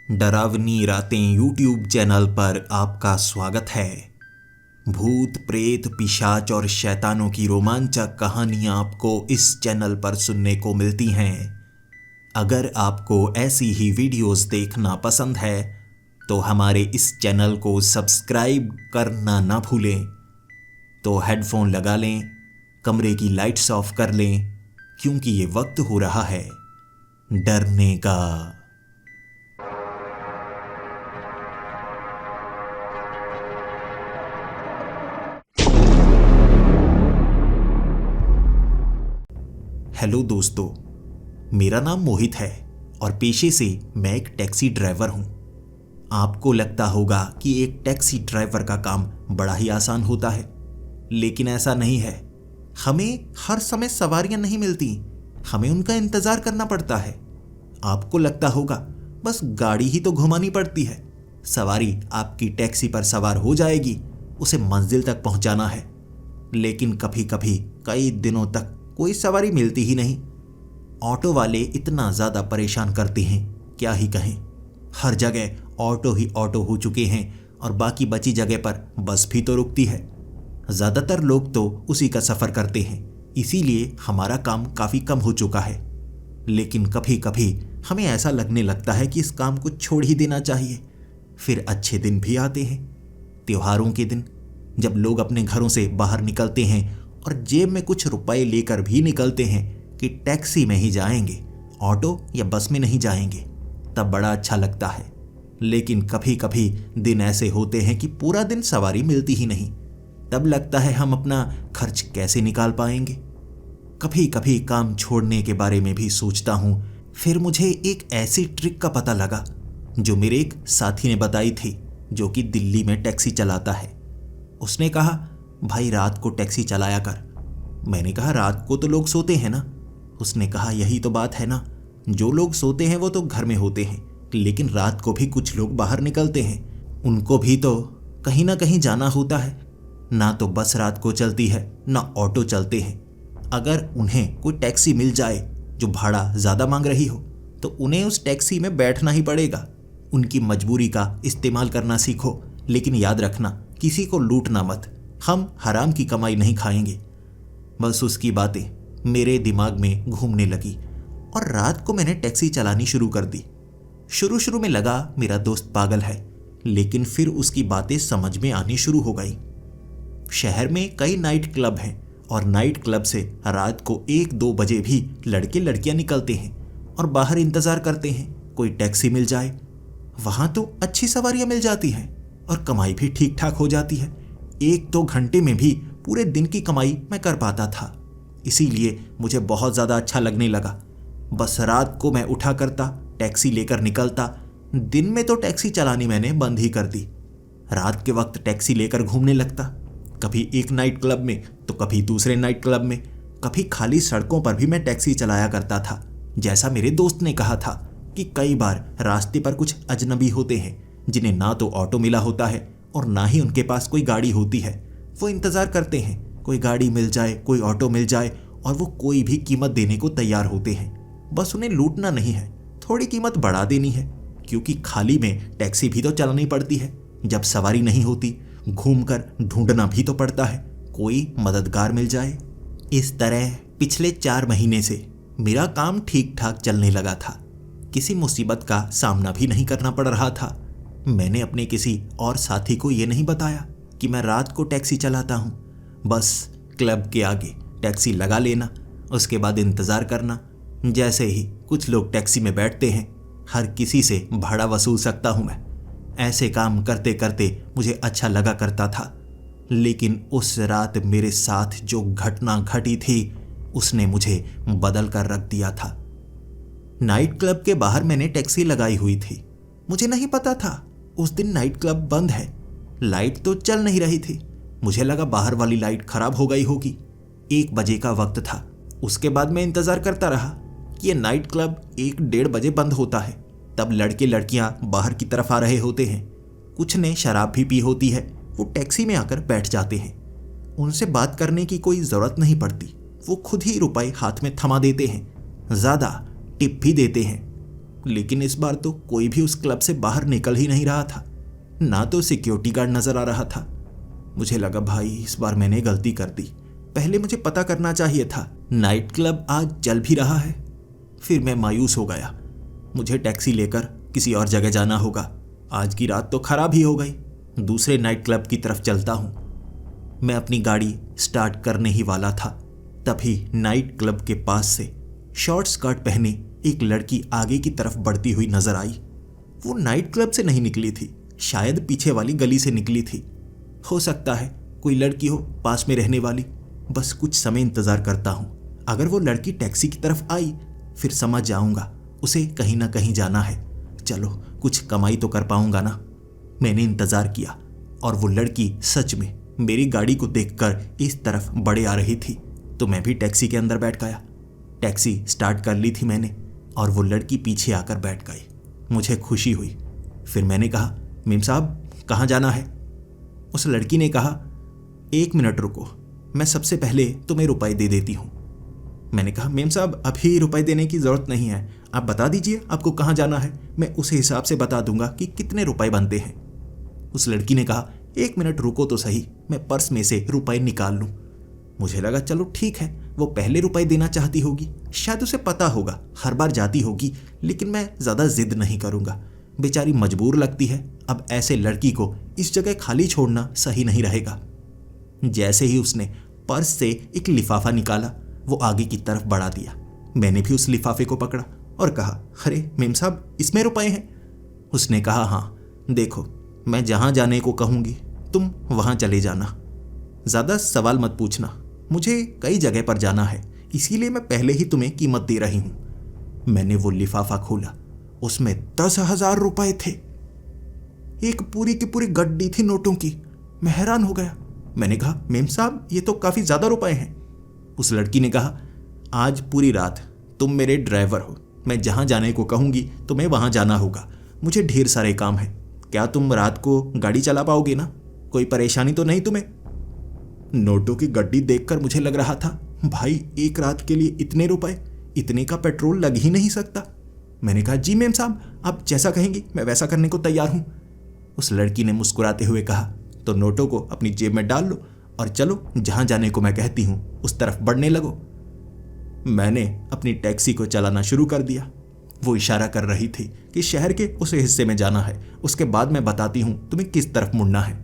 डरावनी रातें YouTube channel पर आपका स्वागत है। भूत प्रेत पिशाच और शैतानों की रोमांचक कहानियां आपको इस चैनल पर सुनने को मिलती हैं। अगर आपको ऐसी ही वीडियोस देखना पसंद है तो हमारे इस चैनल को सब्सक्राइब करना ना भूलें। तो हेडफोन लगा लें, कमरे की लाइट्स ऑफ कर लें, क्योंकि ये वक्त हो रहा है डरने का। हेलो दोस्तों, मेरा नाम मोहित है और पेशे से मैं एक टैक्सी ड्राइवर हूं। आपको लगता होगा कि एक टैक्सी ड्राइवर का काम बड़ा ही आसान होता है, लेकिन ऐसा नहीं है। हमें हर समय सवारियां नहीं मिलती, हमें उनका इंतजार करना पड़ता है। आपको लगता होगा बस गाड़ी ही तो घुमानी पड़ती है, सवारी आपकी टैक्सी पर सवार हो जाएगी, उसे मंजिल तक पहुंचाना है। लेकिन कभी कभी कई दिनों तक कोई सवारी मिलती ही नहीं। ऑटो वाले इतना ज़्यादा परेशान करते हैं, क्या ही कहें। हर जगह ऑटो ही ऑटो हो चुके हैं और बाकी बची जगह पर बस भी तो रुकती है। ज़्यादातर लोग तो उसी का सफ़र करते हैं, इसीलिए हमारा काम काफ़ी कम हो चुका है। लेकिन कभी कभी हमें ऐसा लगने लगता है कि इस काम को छोड़ ही देना चाहिए। फिर अच्छे दिन भी आते हैं, त्योहारों के दिन, जब लोग अपने घरों से बाहर निकलते हैं और जेब में कुछ रुपए लेकर भी निकलते हैं कि टैक्सी में ही जाएंगे, ऑटो या बस में नहीं जाएंगे, तब बड़ा अच्छा लगता है। लेकिन कभी कभी दिन ऐसे होते हैं कि पूरा दिन सवारी मिलती ही नहीं, तब लगता है हम अपना खर्च कैसे निकाल पाएंगे। कभी कभी काम छोड़ने के बारे में भी सोचता हूँ। फिर मुझे एक ऐसी ट्रिक का पता लगा जो मेरे एक साथी ने बताई थी, जो कि दिल्ली में टैक्सी चलाता है। उसने कहा, भाई रात को टैक्सी चलाया कर। मैंने कहा, रात को तो लोग सोते हैं ना। उसने कहा, यही तो बात है ना, जो लोग सोते हैं वो तो घर में होते हैं, लेकिन रात को भी कुछ लोग बाहर निकलते हैं, उनको भी तो कहीं ना कहीं जाना होता है। ना तो बस रात को चलती है, ना ऑटो चलते हैं। अगर उन्हें कोई टैक्सी मिल जाए जो भाड़ा ज़्यादा मांग रही हो, तो उन्हें उस टैक्सी में बैठना ही पड़ेगा। उनकी मजबूरी का इस्तेमाल करना सीखो, लेकिन याद रखना, किसी को लूटना मत। हम हराम की कमाई नहीं खाएंगे। बस उसकी बातें मेरे दिमाग में घूमने लगी और रात को मैंने टैक्सी चलानी शुरू कर दी। शुरू में लगा मेरा दोस्त पागल है, लेकिन फिर उसकी बातें समझ में आनी शुरू हो गई। शहर में कई नाइट क्लब हैं और नाइट क्लब से रात को 1-2 बजे भी लड़के लड़कियां निकलते हैं और बाहर इंतजार करते हैं कोई टैक्सी मिल जाए। वहां तो अच्छी सवारियां मिल जाती हैं और कमाई भी ठीक ठाक हो जाती है। 1-2 घंटे में भी पूरे दिन की कमाई मैं कर पाता था। इसीलिए मुझे बहुत ज़्यादा अच्छा लगने लगा। बस रात को मैं उठा करता, टैक्सी लेकर निकलता। दिन में तो टैक्सी चलानी मैंने बंद ही कर दी। रात के वक्त टैक्सी लेकर घूमने लगता, कभी एक नाइट क्लब में तो कभी दूसरे नाइट क्लब में। कभी खाली सड़कों पर भी मैं टैक्सी चलाया करता था। जैसा मेरे दोस्त ने कहा था कि कई बार रास्ते पर कुछ अजनबी होते हैं जिन्हें ना तो ऑटो मिला होता है और ना ही उनके पास कोई गाड़ी होती है। वो इंतज़ार करते हैं कोई गाड़ी मिल जाए, कोई ऑटो मिल जाए, और वो कोई भी कीमत देने को तैयार होते हैं। बस उन्हें लूटना नहीं है, थोड़ी कीमत बढ़ा देनी है, क्योंकि खाली में टैक्सी भी तो चलानी पड़ती है। जब सवारी नहीं होती, घूमकर ढूंढना भी तो पड़ता है, कोई मददगार मिल जाए। इस तरह पिछले 4 महीने से मेरा काम ठीक ठाक चलने लगा था। किसी मुसीबत का सामना भी नहीं करना पड़ रहा था। मैंने अपने किसी और साथी को ये नहीं बताया कि मैं रात को टैक्सी चलाता हूँ। बस क्लब के आगे टैक्सी लगा लेना, उसके बाद इंतज़ार करना। जैसे ही कुछ लोग टैक्सी में बैठते हैं, हर किसी से भाड़ा वसूल सकता हूँ मैं। ऐसे काम करते करते मुझे अच्छा लगा करता था। लेकिन उस रात मेरे साथ जो घटना घटी थी, उसने मुझे बदल कर रख दिया था। नाइट क्लब के बाहर मैंने टैक्सी लगाई हुई थी। मुझे नहीं पता था उस दिन नाइट क्लब बंद है। लाइट तो चल नहीं रही थी। मुझे लगा बाहर वाली लाइट खराब हो गई होगी। 1 बजे का वक्त था। उसके बाद मैं इंतज़ार करता रहा कि ये नाइट क्लब 1-1:30 बजे बंद होता है। तब लड़के लड़कियां बाहर की तरफ आ रहे होते हैं। कुछ ने शराब भी पी होती है। वो टैक्सी में आकर बैठ जाते हैं। उनसे बात करने की कोई ज़रूरत नहीं पड़ती, वो खुद ही रुपए हाथ में थमा देते हैं, ज़्यादा टिप भी देते हैं। लेकिन इस बार तो कोई भी उस क्लब से बाहर निकल ही नहीं रहा था, ना तो सिक्योरिटी गार्ड नजर आ रहा था। मुझे लगा भाई इस बार मैंने गलती कर दी, पहले मुझे पता करना चाहिए था, नाइट क्लब आज चल भी रहा है। फिर मैं मायूस हो गया, मुझे टैक्सी लेकर किसी और जगह जाना होगा, आज की रात तो खराब ही हो गई। दूसरे नाइट क्लब की तरफ चलता हूँ। मैं अपनी गाड़ी स्टार्ट करने ही वाला था, तभी नाइट क्लब के पास से शॉर्ट स्कर्ट पहने एक लड़की आगे की तरफ बढ़ती हुई नजर आई। वो नाइट क्लब से नहीं निकली थी, शायद पीछे वाली गली से निकली थी। हो सकता है कोई लड़की हो पास में रहने वाली। बस कुछ समय इंतजार करता हूँ, अगर वो लड़की टैक्सी की तरफ आई फिर समझ जाऊंगा उसे कहीं ना कहीं जाना है, चलो कुछ कमाई तो कर पाऊंगा ना। मैंने इंतजार किया और वो लड़की सच में मेरी गाड़ी को देखकर इस तरफ बढ़े आ रही थी, तो मैं भी टैक्सी के अंदर बैठ गया। टैक्सी स्टार्ट कर ली थी मैंने और वो लड़की पीछे आकर बैठ गई। मुझे खुशी हुई। फिर मैंने कहा, मेम साहब कहाँ जाना है? उस लड़की ने कहा, 1 मिनट रुको, मैं सबसे पहले तुम्हें रुपए दे देती हूँ। मैंने कहा, मेम साहब अभी रुपए देने की ज़रूरत नहीं है, आप बता दीजिए आपको कहाँ जाना है, मैं उस हिसाब से बता दूंगा कि कितने रुपए बनते हैं। उस लड़की ने कहा, 1 मिनट रुको तो सही, मैं पर्स में से रुपए निकाल लूँ। मुझे लगा चलो ठीक है, वो पहले रुपए देना चाहती होगी, शायद उसे पता होगा, हर बार जाती होगी, लेकिन मैं ज़्यादा जिद नहीं करूँगा, बेचारी मजबूर लगती है। अब ऐसे लड़की को इस जगह खाली छोड़ना सही नहीं रहेगा। जैसे ही उसने पर्स से एक लिफाफा निकाला, वो आगे की तरफ बढ़ा दिया। मैंने भी उस लिफाफे को पकड़ा और कहा, अरे मेम साहब इसमें रुपए हैं? उसने कहा, हाँ देखो, मैं जहाँ जाने को कहूँगी तुम वहाँ चले जाना, ज़्यादा सवाल मत पूछना, मुझे कई जगह पर जाना है, इसीलिए मैं पहले ही तुम्हें कीमत दे रही हूँ। मैंने वो लिफाफा खोला, उसमें 10,000 रुपए थे। एक पूरी की पूरी गड्डी थी नोटों की। मैं हैरान हो गया। मैंने कहा, मेम साहब ये तो काफ़ी ज़्यादा रुपए हैं। उस लड़की ने कहा, आज पूरी रात तुम मेरे ड्राइवर हो, मैं जहाँ जाने को कहूँगी तुम्हें वहाँ जाना होगा, मुझे ढेर सारे काम हैं, क्या तुम रात को गाड़ी चला पाओगे ना? कोई परेशानी तो नहीं तुम्हें? नोटों की गड्डी देखकर मुझे लग रहा था, भाई एक रात के लिए इतने रुपए, इतने का पेट्रोल लग ही नहीं सकता। मैंने कहा, जी मेम साहब आप जैसा कहेंगी मैं वैसा करने को तैयार हूँ। उस लड़की ने मुस्कुराते हुए कहा, तो नोटों को अपनी जेब में डाल लो और चलो जहाँ जाने को मैं कहती हूँ उस तरफ बढ़ने लगो। मैंने अपनी टैक्सी को चलाना शुरू कर दिया। वो इशारा कर रही थी कि शहर के उस हिस्से में जाना है, उसके बाद मैं बताती हूँ तुम्हें किस तरफ मुड़ना है।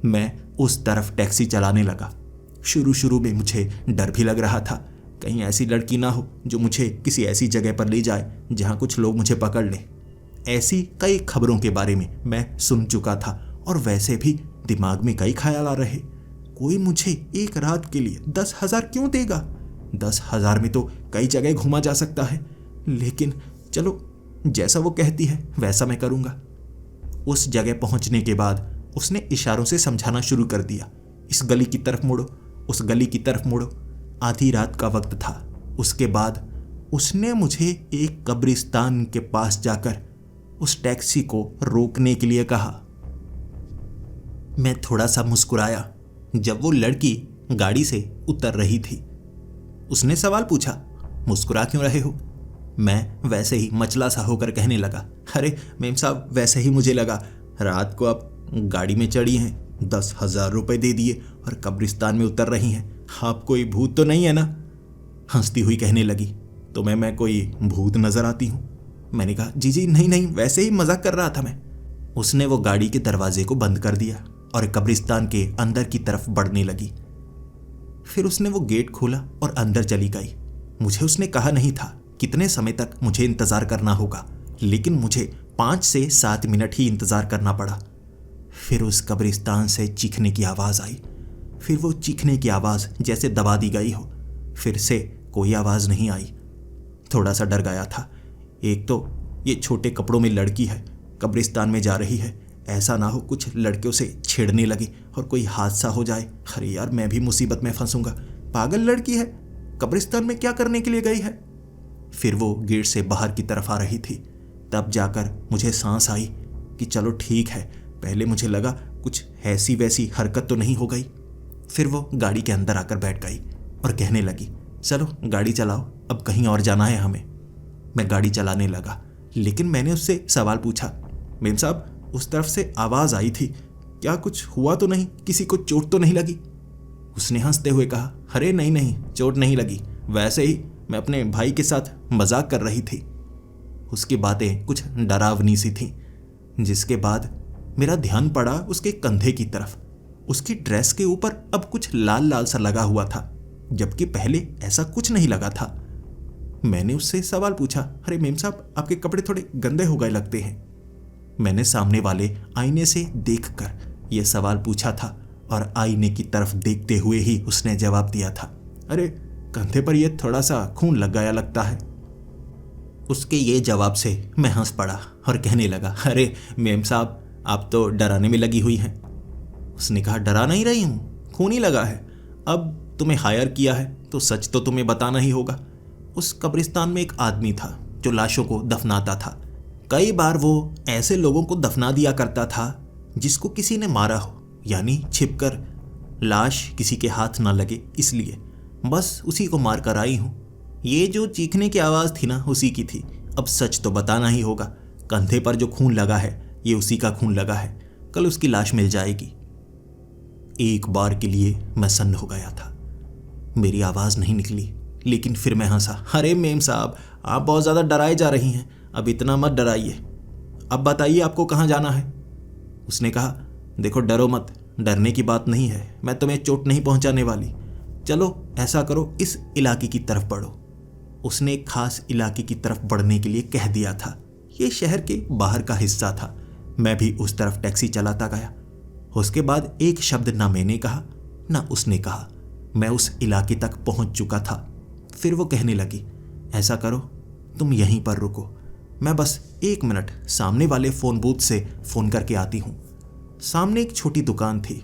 मैं उस तरफ टैक्सी चलाने लगा। शुरू में मुझे डर भी लग रहा था, कहीं ऐसी लड़की ना हो जो मुझे किसी ऐसी जगह पर ले जाए जहाँ कुछ लोग मुझे पकड़ लें। ऐसी कई खबरों के बारे में मैं सुन चुका था और वैसे भी दिमाग में कई ख्याल आ रहे। कोई मुझे एक रात के लिए 10,000 क्यों देगा? 10,000 में तो कई जगह घूमा जा सकता है, लेकिन चलो जैसा वो कहती है वैसा मैं करूँगा। उस जगह पहुँचने के बाद उसने इशारों से समझाना शुरू कर दिया, इस गली की तरफ मुड़ो, उस गली की तरफ मुड़ो। आधी रात का वक्त था। उसके बाद उसने मुझे एक कब्रिस्तान के पास जाकर उस टैक्सी को रोकने के लिए कहा। मैं थोड़ा सा मुस्कुराया जब वो लड़की गाड़ी से उतर रही थी। उसने सवाल पूछा, मुस्कुरा क्यों रहे हो? मैं वैसे ही मचला सा होकर कहने लगा, अरे मेम साहब वैसे ही मुझे लगा, रात को आप गाड़ी में चढ़ी हैं, 10,000 रुपए दे दिए और कब्रिस्तान में उतर रही हैं, आप कोई भूत तो नहीं है ना? हंसती हुई कहने लगी, तुम्हें मैं कोई भूत नजर आती हूँ? मैंने कहा, जी नहीं, वैसे ही मजाक कर रहा था मैं। उसने वो गाड़ी के दरवाजे को बंद कर दिया और कब्रिस्तान के अंदर की तरफ बढ़ने लगी। फिर उसने वो गेट खोला और अंदर चली गई। मुझे उसने कहा नहीं था कितने समय तक मुझे इंतजार करना होगा, लेकिन मुझे 5 से 7 मिनट ही इंतजार करना पड़ा। फिर उस कब्रिस्तान से चीखने की आवाज़ आई। फिर वो चीखने की आवाज़ जैसे दबा दी गई हो। फिर से कोई आवाज़ नहीं आई। थोड़ा सा डर गया था। एक तो ये छोटे कपड़ों में लड़की है, कब्रिस्तान में जा रही है, ऐसा ना हो कुछ लड़कियों से छेड़ने लगे और कोई हादसा हो जाए। अरे यार मैं भी मुसीबत में फंसूंगा। पागल लड़की है, कब्रिस्तान में क्या करने के लिए गई है? फिर वो गेट से बाहर की तरफ आ रही थी। तब जाकर मुझे सांस आई कि चलो ठीक है। पहले मुझे लगा कुछ ऐसी वैसी हरकत तो नहीं हो गई। फिर वो गाड़ी के अंदर आकर बैठ गई और कहने लगी, चलो गाड़ी चलाओ, अब कहीं और जाना है हमें। मैं गाड़ी चलाने लगा। लेकिन मैंने उससे सवाल पूछा, मेम साहब उस तरफ से आवाज़ आई थी, क्या कुछ हुआ तो नहीं, किसी को चोट तो नहीं लगी? उसने हंसते हुए कहा, अरे नहीं नहीं, चोट नहीं लगी, वैसे ही मैं अपने भाई के साथ मजाक कर रही थी। उसकी बातें कुछ डरावनी सी थीं, जिसके बाद मेरा ध्यान पड़ा उसके कंधे की तरफ। उसकी ड्रेस के ऊपर अब कुछ लाल लाल सा लगा हुआ था, जबकि पहले ऐसा कुछ नहीं लगा था। मैंने उससे सवाल पूछा, अरे मेम साहब आपके कपड़े थोड़े गंदे हो गए लगते हैं। मैंने सामने वाले आईने से देखकर यह सवाल पूछा था और आईने की तरफ देखते हुए ही उसने जवाब दिया था, अरे कंधे पर यह थोड़ा सा खून लग गया लगता है। उसके ये जवाब से मैं हंस पड़ा और कहने लगा, अरे मेम साहब आप तो डराने में लगी हुई हैं। उसने कहा, डरा नहीं रही हूँ, खून ही लगा है। अब तुम्हें हायर किया है तो सच तो तुम्हें बताना ही होगा। उस कब्रिस्तान में एक आदमी था जो लाशों को दफनाता था। कई बार वो ऐसे लोगों को दफना दिया करता था जिसको किसी ने मारा हो, यानी छिपकर, लाश किसी के हाथ ना लगे इसलिए। बस उसी को मार कर आई हूँ। ये जो चीखने की आवाज़ थी ना, उसी की थी। अब सच तो बताना ही होगा। कंधे पर जो खून लगा है ये उसी का खून लगा है। कल उसकी लाश मिल जाएगी। एक बार के लिए मैं सन्न हो गया था। मेरी आवाज़ नहीं निकली, लेकिन फिर मैं हंसा, अरे मेम साहब आप बहुत ज़्यादा डराए जा रही हैं, अब इतना मत डराइए। अब बताइए आपको कहाँ जाना है? उसने कहा, देखो डरो मत, डरने की बात नहीं है, मैं तुम्हें चोट नहीं पहुँचाने वाली। चलो ऐसा करो, इस इलाके की तरफ बढ़ो। उसने एक खास इलाके की तरफ बढ़ने के लिए कह दिया था। ये शहर के बाहर का हिस्सा था। मैं भी उस तरफ टैक्सी चलाता गया। उसके बाद एक शब्द ना मैंने कहा ना उसने कहा। मैं उस इलाके तक पहुंच चुका था। फिर वो कहने लगी, ऐसा करो तुम यहीं पर रुको, मैं बस 1 मिनट सामने वाले फ़ोन बूथ से फ़ोन करके आती हूँ। सामने एक छोटी दुकान थी।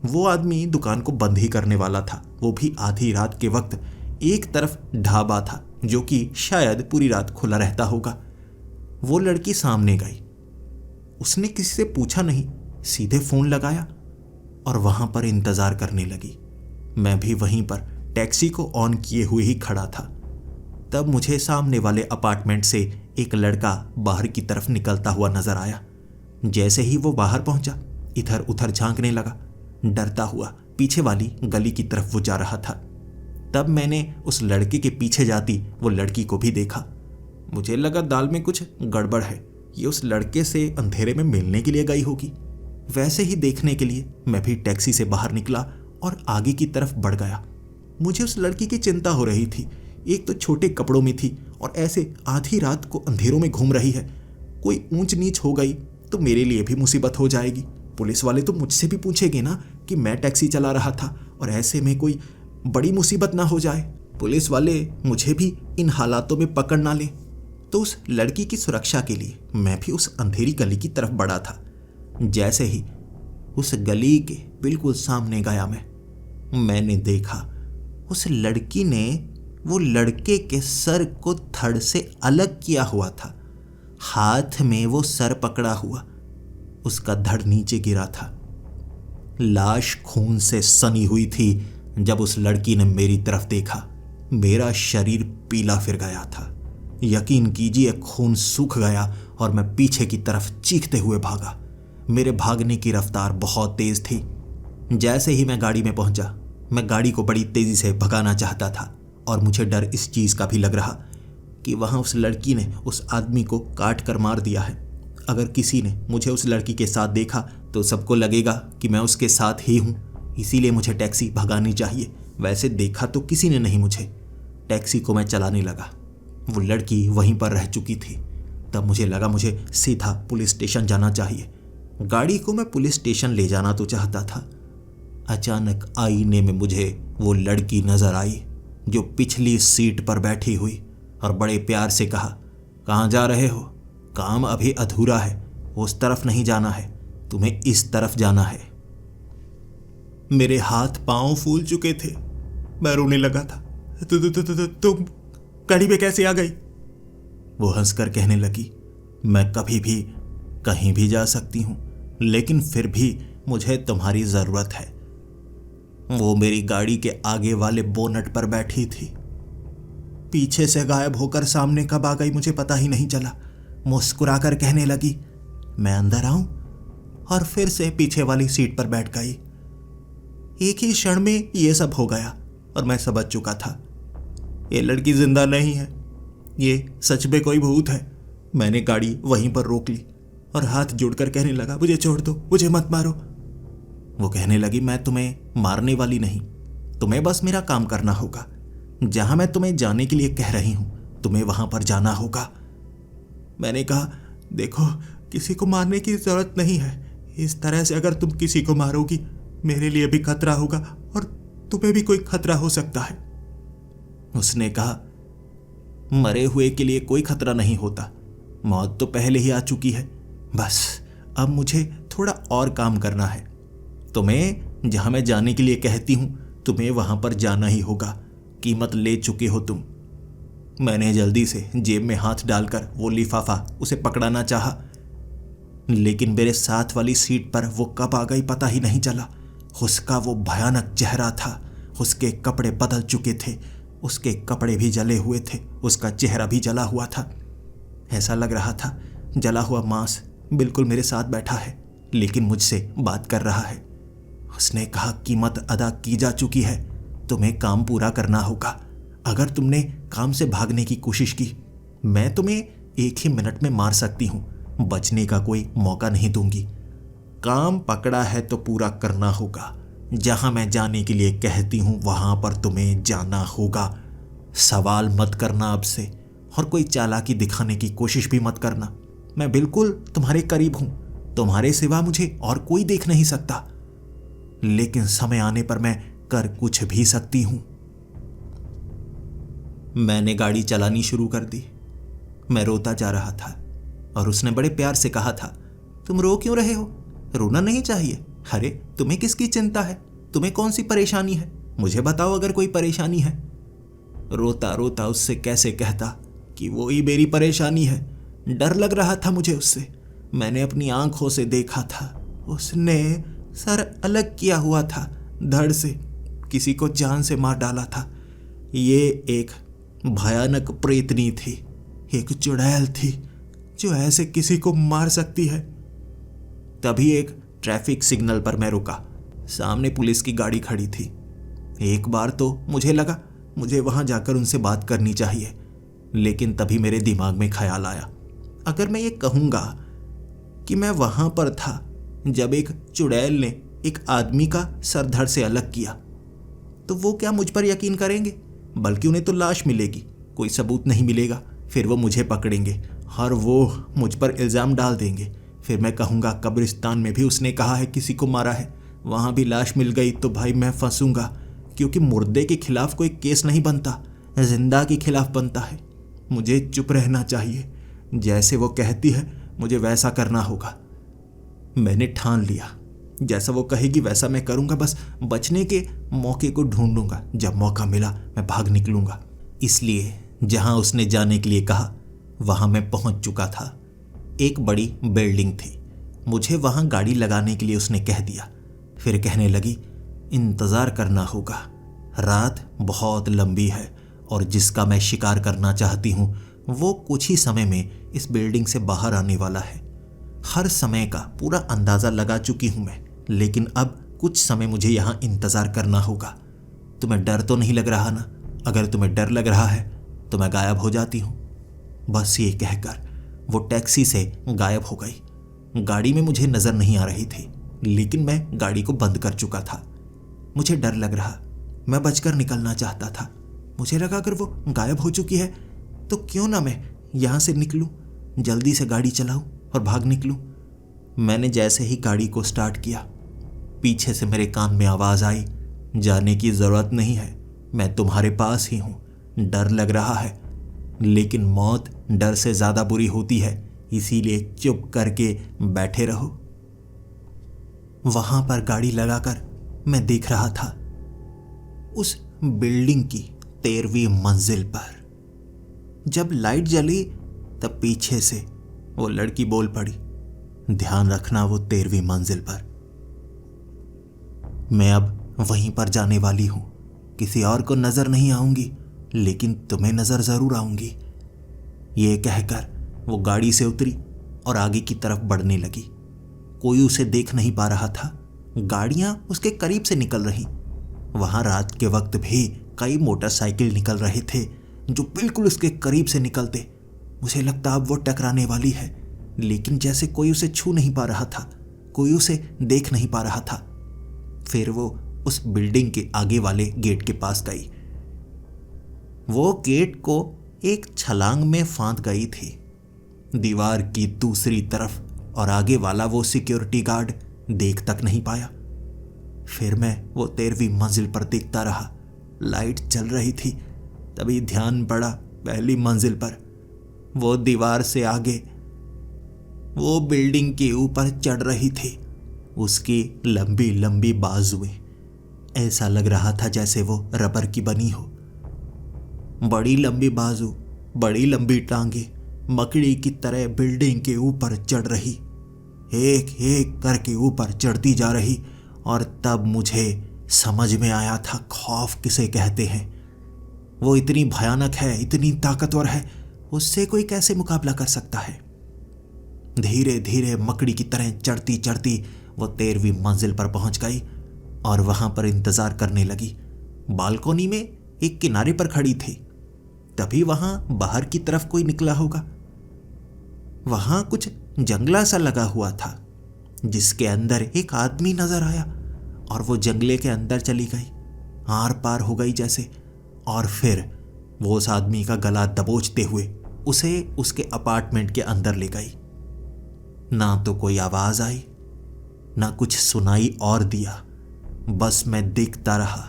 वो आदमी दुकान को बंद ही करने वाला था, वो भी आधी रात के वक्त। एक तरफ ढाबा था जो कि शायद पूरी रात खुला रहता होगा। वो लड़की सामने गई। उसने किसी से पूछा नहीं, सीधे फ़ोन लगाया और वहाँ पर इंतज़ार करने लगी। मैं भी वहीं पर टैक्सी को ऑन किए हुए ही खड़ा था। तब मुझे सामने वाले अपार्टमेंट से एक लड़का बाहर की तरफ निकलता हुआ नजर आया। जैसे ही वो बाहर पहुंचा, इधर उधर झांकने लगा। डरता हुआ पीछे वाली गली की तरफ वो जा रहा था। तब मैंने उस लड़के के पीछे जाती वो लड़की को भी देखा। मुझे लगा दाल में कुछ गड़बड़ है, ये उस लड़के से अंधेरे में मिलने के लिए गई होगी। वैसे ही देखने के लिए मैं भी टैक्सी से बाहर निकला और आगे की तरफ बढ़ गया। मुझे उस लड़की की चिंता हो रही थी। एक तो छोटे कपड़ों में थी और ऐसे आधी रात को अंधेरों में घूम रही है। कोई ऊंच नीच हो गई तो मेरे लिए भी मुसीबत हो जाएगी। पुलिस वाले तो मुझसे भी पूछेंगे ना कि मैं टैक्सी चला रहा था, और ऐसे में कोई बड़ी मुसीबत ना हो जाए, पुलिस वाले मुझे भी इन हालातों में पकड़ ना ले। तो उस लड़की की सुरक्षा के लिए मैं भी उस अंधेरी गली की तरफ बढ़ा था। जैसे ही उस गली के बिल्कुल सामने गया मैंने देखा उस लड़की ने वो लड़के के सर को धड़ से अलग किया हुआ था। हाथ में वो सर पकड़ा हुआ, उसका धड़ नीचे गिरा था। लाश खून से सनी हुई थी। जब उस लड़की ने मेरी तरफ देखा, मेरा शरीर पीला फिर गया था। यकीन कीजिए, खून सूख गया और मैं पीछे की तरफ चीखते हुए भागा। मेरे भागने की रफ्तार बहुत तेज थी। जैसे ही मैं गाड़ी में पहुंचा, मैं गाड़ी को बड़ी तेजी से भगाना चाहता था, और मुझे डर इस चीज़ का भी लग रहा कि वहाँ उस लड़की ने उस आदमी को काट कर मार दिया है। अगर किसी ने मुझे उस लड़की के साथ देखा तो सबको लगेगा कि मैं उसके साथ ही हूँ, इसीलिए मुझे टैक्सी भगानी चाहिए। वैसे देखा तो किसी ने नहीं मुझे। टैक्सी को मैं चलाने लगा। वो लड़की वहीं पर रह चुकी थी। तब मुझे लगा मुझे सीधा पुलिस स्टेशन जाना चाहिए। गाड़ी को मैं पुलिस स्टेशन ले जाना तो चाहता था। अचानक आईने में मुझे वो लड़की नजर आई जो पिछली सीट पर बैठी हुई, और बड़े प्यार से कहा, कहाँ जा रहे हो? काम अभी अधूरा है, उस तरफ नहीं जाना है, तुम्हें इस तरफ जाना है। मेरे हाथ पांव फूल चुके थे। मैं रोने लगा था। तुम गाड़ी में कैसे आ गई? वो हंसकर कहने लगी, मैं कभी भी कहीं भी जा सकती हूँ, लेकिन फिर भी मुझे तुम्हारी ज़रूरत है। वो मेरी गाड़ी के आगे वाले बोनट पर बैठी थी। पीछे से गायब होकर सामने कब आ गई मुझे पता ही नहीं चला। मुस्कुराकर कहने लगी, मैं अंदर आऊं? और फिर से पीछे वाली सीट पर बैठ गई। एक ही क्षण में यह सब हो गया और मैं समझ चुका था, ये लड़की जिंदा नहीं है, ये सच में कोई भूत है। मैंने गाड़ी वहीं पर रोक ली और हाथ जोड़कर कहने लगा, मुझे छोड़ दो, मुझे मत मारो। वो कहने लगी, मैं तुम्हें मारने वाली नहीं, तुम्हें बस मेरा काम करना होगा। जहां मैं तुम्हें जाने के लिए कह रही हूं, तुम्हें वहां पर जाना होगा। मैंने कहा, देखो, किसी को मारने की जरूरत नहीं है। इस तरह से अगर तुम किसी को मारोगी, मेरे लिए भी खतरा होगा और तुम्हें भी कोई खतरा हो सकता है। उसने कहा, मरे हुए के लिए कोई खतरा नहीं होता, मौत तो पहले ही आ चुकी है। बस अब मुझे थोड़ा और काम करना है। तुम्हें जहां मैं जाने के लिए कहती हूं, तुम्हें वहां पर जाना ही होगा। कीमत ले चुके हो तुम। मैंने जल्दी से जेब में हाथ डालकर वो लिफाफा उसे पकड़ाना चाहा, लेकिन मेरे साथ वाली सीट पर वो कब आ गई पता ही नहीं चला। उसका वो भयानक चेहरा था, उसके कपड़े बदल चुके थे, उसके कपड़े भी जले हुए थे, उसका चेहरा भी जला हुआ था। ऐसा लग रहा था जला हुआ मांस बिल्कुल मेरे साथ बैठा है, लेकिन मुझसे बात कर रहा है। उसने कहा, कीमत अदा की जा चुकी है, तुम्हें काम पूरा करना होगा। अगर तुमने काम से भागने की कोशिश की, मैं तुम्हें 1 ही मिनट में मार सकती हूं, बचने का कोई मौका नहीं दूंगी। काम पकड़ा है तो पूरा करना होगा। जहां मैं जाने के लिए कहती हूं, वहां पर तुम्हें जाना होगा। सवाल मत करना अब से, और कोई चालाकी दिखाने की कोशिश भी मत करना। मैं बिल्कुल तुम्हारे करीब हूं, तुम्हारे सिवा मुझे और कोई देख नहीं सकता, लेकिन समय आने पर मैं कर कुछ भी सकती हूं। मैंने गाड़ी चलानी शुरू कर दी। मैं रोता जा रहा था और उसने बड़े प्यार से कहा था, तुम रो क्यों रहे हो? रोना नहीं चाहिए। अरे तुम्हें किसकी चिंता है? तुम्हें कौन सी परेशानी है? मुझे बताओ अगर कोई परेशानी है। रोता रोता उससे कैसे कहता कि वो ही मेरी परेशानी है। डर लग रहा था मुझे उससे। मैंने अपनी आंखों से देखा था, उसने सर अलग किया हुआ था धड़ से, किसी को जान से मार डाला था। ये एक भयानक प्रेतनी थी, एक चुड़ैल थी जो ऐसे किसी को मार सकती है। तभी एक ट्रैफिक सिग्नल पर मैं रुका। सामने पुलिस की गाड़ी खड़ी थी। एक बार तो मुझे लगा मुझे वहां जाकर उनसे बात करनी चाहिए, लेकिन तभी मेरे दिमाग में ख्याल आया, अगर मैं ये कहूंगा कि मैं वहां पर था जब एक चुड़ैल ने एक आदमी का सर धड़ से अलग किया, तो वो क्या मुझ पर यकीन करेंगे? बल्कि उन्हें तो लाश मिलेगी, कोई सबूत नहीं मिलेगा। फिर वो मुझे पकड़ेंगे और वो मुझ पर इल्ज़ाम डाल देंगे। फिर मैं कहूँगा कब्रिस्तान में भी उसने कहा है किसी को मारा है, वहाँ भी लाश मिल गई तो भाई मैं फंसूंगा, क्योंकि मुर्दे के खिलाफ कोई केस नहीं बनता, जिंदा के खिलाफ बनता है। मुझे चुप रहना चाहिए, जैसे वो कहती है मुझे वैसा करना होगा। मैंने ठान लिया, जैसा वो कहेगी वैसा मैं करूँगा। बस बचने के मौके को ढूंढूंगा, जब मौका मिला मैं भाग निकलूंगा। इसलिए जहाँ उसने जाने के लिए कहा वहाँ मैं पहुँच चुका था। एक बड़ी बिल्डिंग थी। मुझे वहाँ गाड़ी लगाने के लिए उसने कह दिया। फिर कहने लगी, इंतज़ार करना होगा, रात बहुत लंबी है और जिसका मैं शिकार करना चाहती हूँ वो कुछ ही समय में इस बिल्डिंग से बाहर आने वाला है। हर समय का पूरा अंदाज़ा लगा चुकी हूँ मैं, लेकिन अब कुछ समय मुझे यहाँ इंतज़ार करना होगा। तुम्हें डर तो नहीं लग रहा ना? अगर तुम्हें डर लग रहा है तो मैं गायब हो जाती हूँ। बस ये कहकर वो टैक्सी से गायब हो गई। गाड़ी में मुझे नज़र नहीं आ रही थी, लेकिन मैं गाड़ी को बंद कर चुका था। मुझे डर लग रहा, मैं बचकर निकलना चाहता था। मुझे लगा अगर वो गायब हो चुकी है तो क्यों ना मैं यहाँ से निकलूँ, जल्दी से गाड़ी चलाऊँ और भाग निकलूँ। मैंने जैसे ही गाड़ी को स्टार्ट किया, पीछे से मेरे कान में आवाज़ आई, जाने की ज़रूरत नहीं है, मैं तुम्हारे पास ही हूँ। डर लग रहा है, लेकिन मौत डर से ज़्यादा बुरी होती है, इसीलिए चुप करके बैठे रहो। वहाँ पर गाड़ी लगाकर मैं देख रहा था उस बिल्डिंग की 13वीं मंजिल पर। जब लाइट जली तब पीछे से वो लड़की बोल पड़ी, ध्यान रखना वो 13वीं मंजिल पर। मैं अब वहीं पर जाने वाली हूं, किसी और को नजर नहीं आऊंगी, लेकिन तुम्हें नजर जरूर आऊंगी। ये कहकर वो गाड़ी से उतरी और आगे की तरफ बढ़ने लगी। कोई उसे देख नहीं पा रहा था। गाड़ियां उसके करीब से निकल रही। वहां रात के वक्त भी कई मोटरसाइकिल निकल रहे थे जो बिल्कुल उसके करीब से निकलते। मुझे लगता अब वो टकराने वाली है, लेकिन जैसे कोई उसे छू नहीं पा रहा था, कोई उसे देख नहीं पा रहा था। फिर वो उस बिल्डिंग के आगे वाले गेट के पास गई। वो गेट को एक छलांग में फांद गई थी। दीवार की दूसरी तरफ और आगे वाला वो सिक्योरिटी गार्ड देख तक नहीं पाया। फिर मैं वो 13वीं मंजिल पर देखता रहा। लाइट जल रही थी। तभी ध्यान पड़ा पहली मंजिल पर वो दीवार से आगे वो बिल्डिंग के ऊपर चढ़ रही थी। उसकी लंबी लंबी बाजुएं, ऐसा लग रहा था जैसे वो रबर की बनी हो। बड़ी लंबी बाजू, बड़ी लंबी टांगे मकड़ी की तरह बिल्डिंग के ऊपर चढ़ रही, एक एक करके ऊपर चढ़ती जा रही। और तब मुझे समझ में आया था खौफ किसे कहते हैं। वो इतनी भयानक है, इतनी ताकतवर है, उससे कोई कैसे मुकाबला कर सकता है। धीरे धीरे मकड़ी की तरह चढ़ती चढ़ती वो 13वीं मंजिल पर पहुंच गई और वहां पर इंतजार करने लगी। बालकोनी में एक किनारे पर खड़ी थी। तभी वहां बाहर की तरफ कोई निकला होगा। वहां कुछ जंगला सा लगा हुआ था जिसके अंदर एक आदमी नजर आया और वो जंगले के अंदर चली गई, आर पार हो गई जैसे। और फिर वो उस आदमी का गला दबोचते हुए उसे उसके अपार्टमेंट के अंदर ले गई। ना तो कोई आवाज आई, ना कुछ सुनाई और दिया, बस मैं देखता रहा।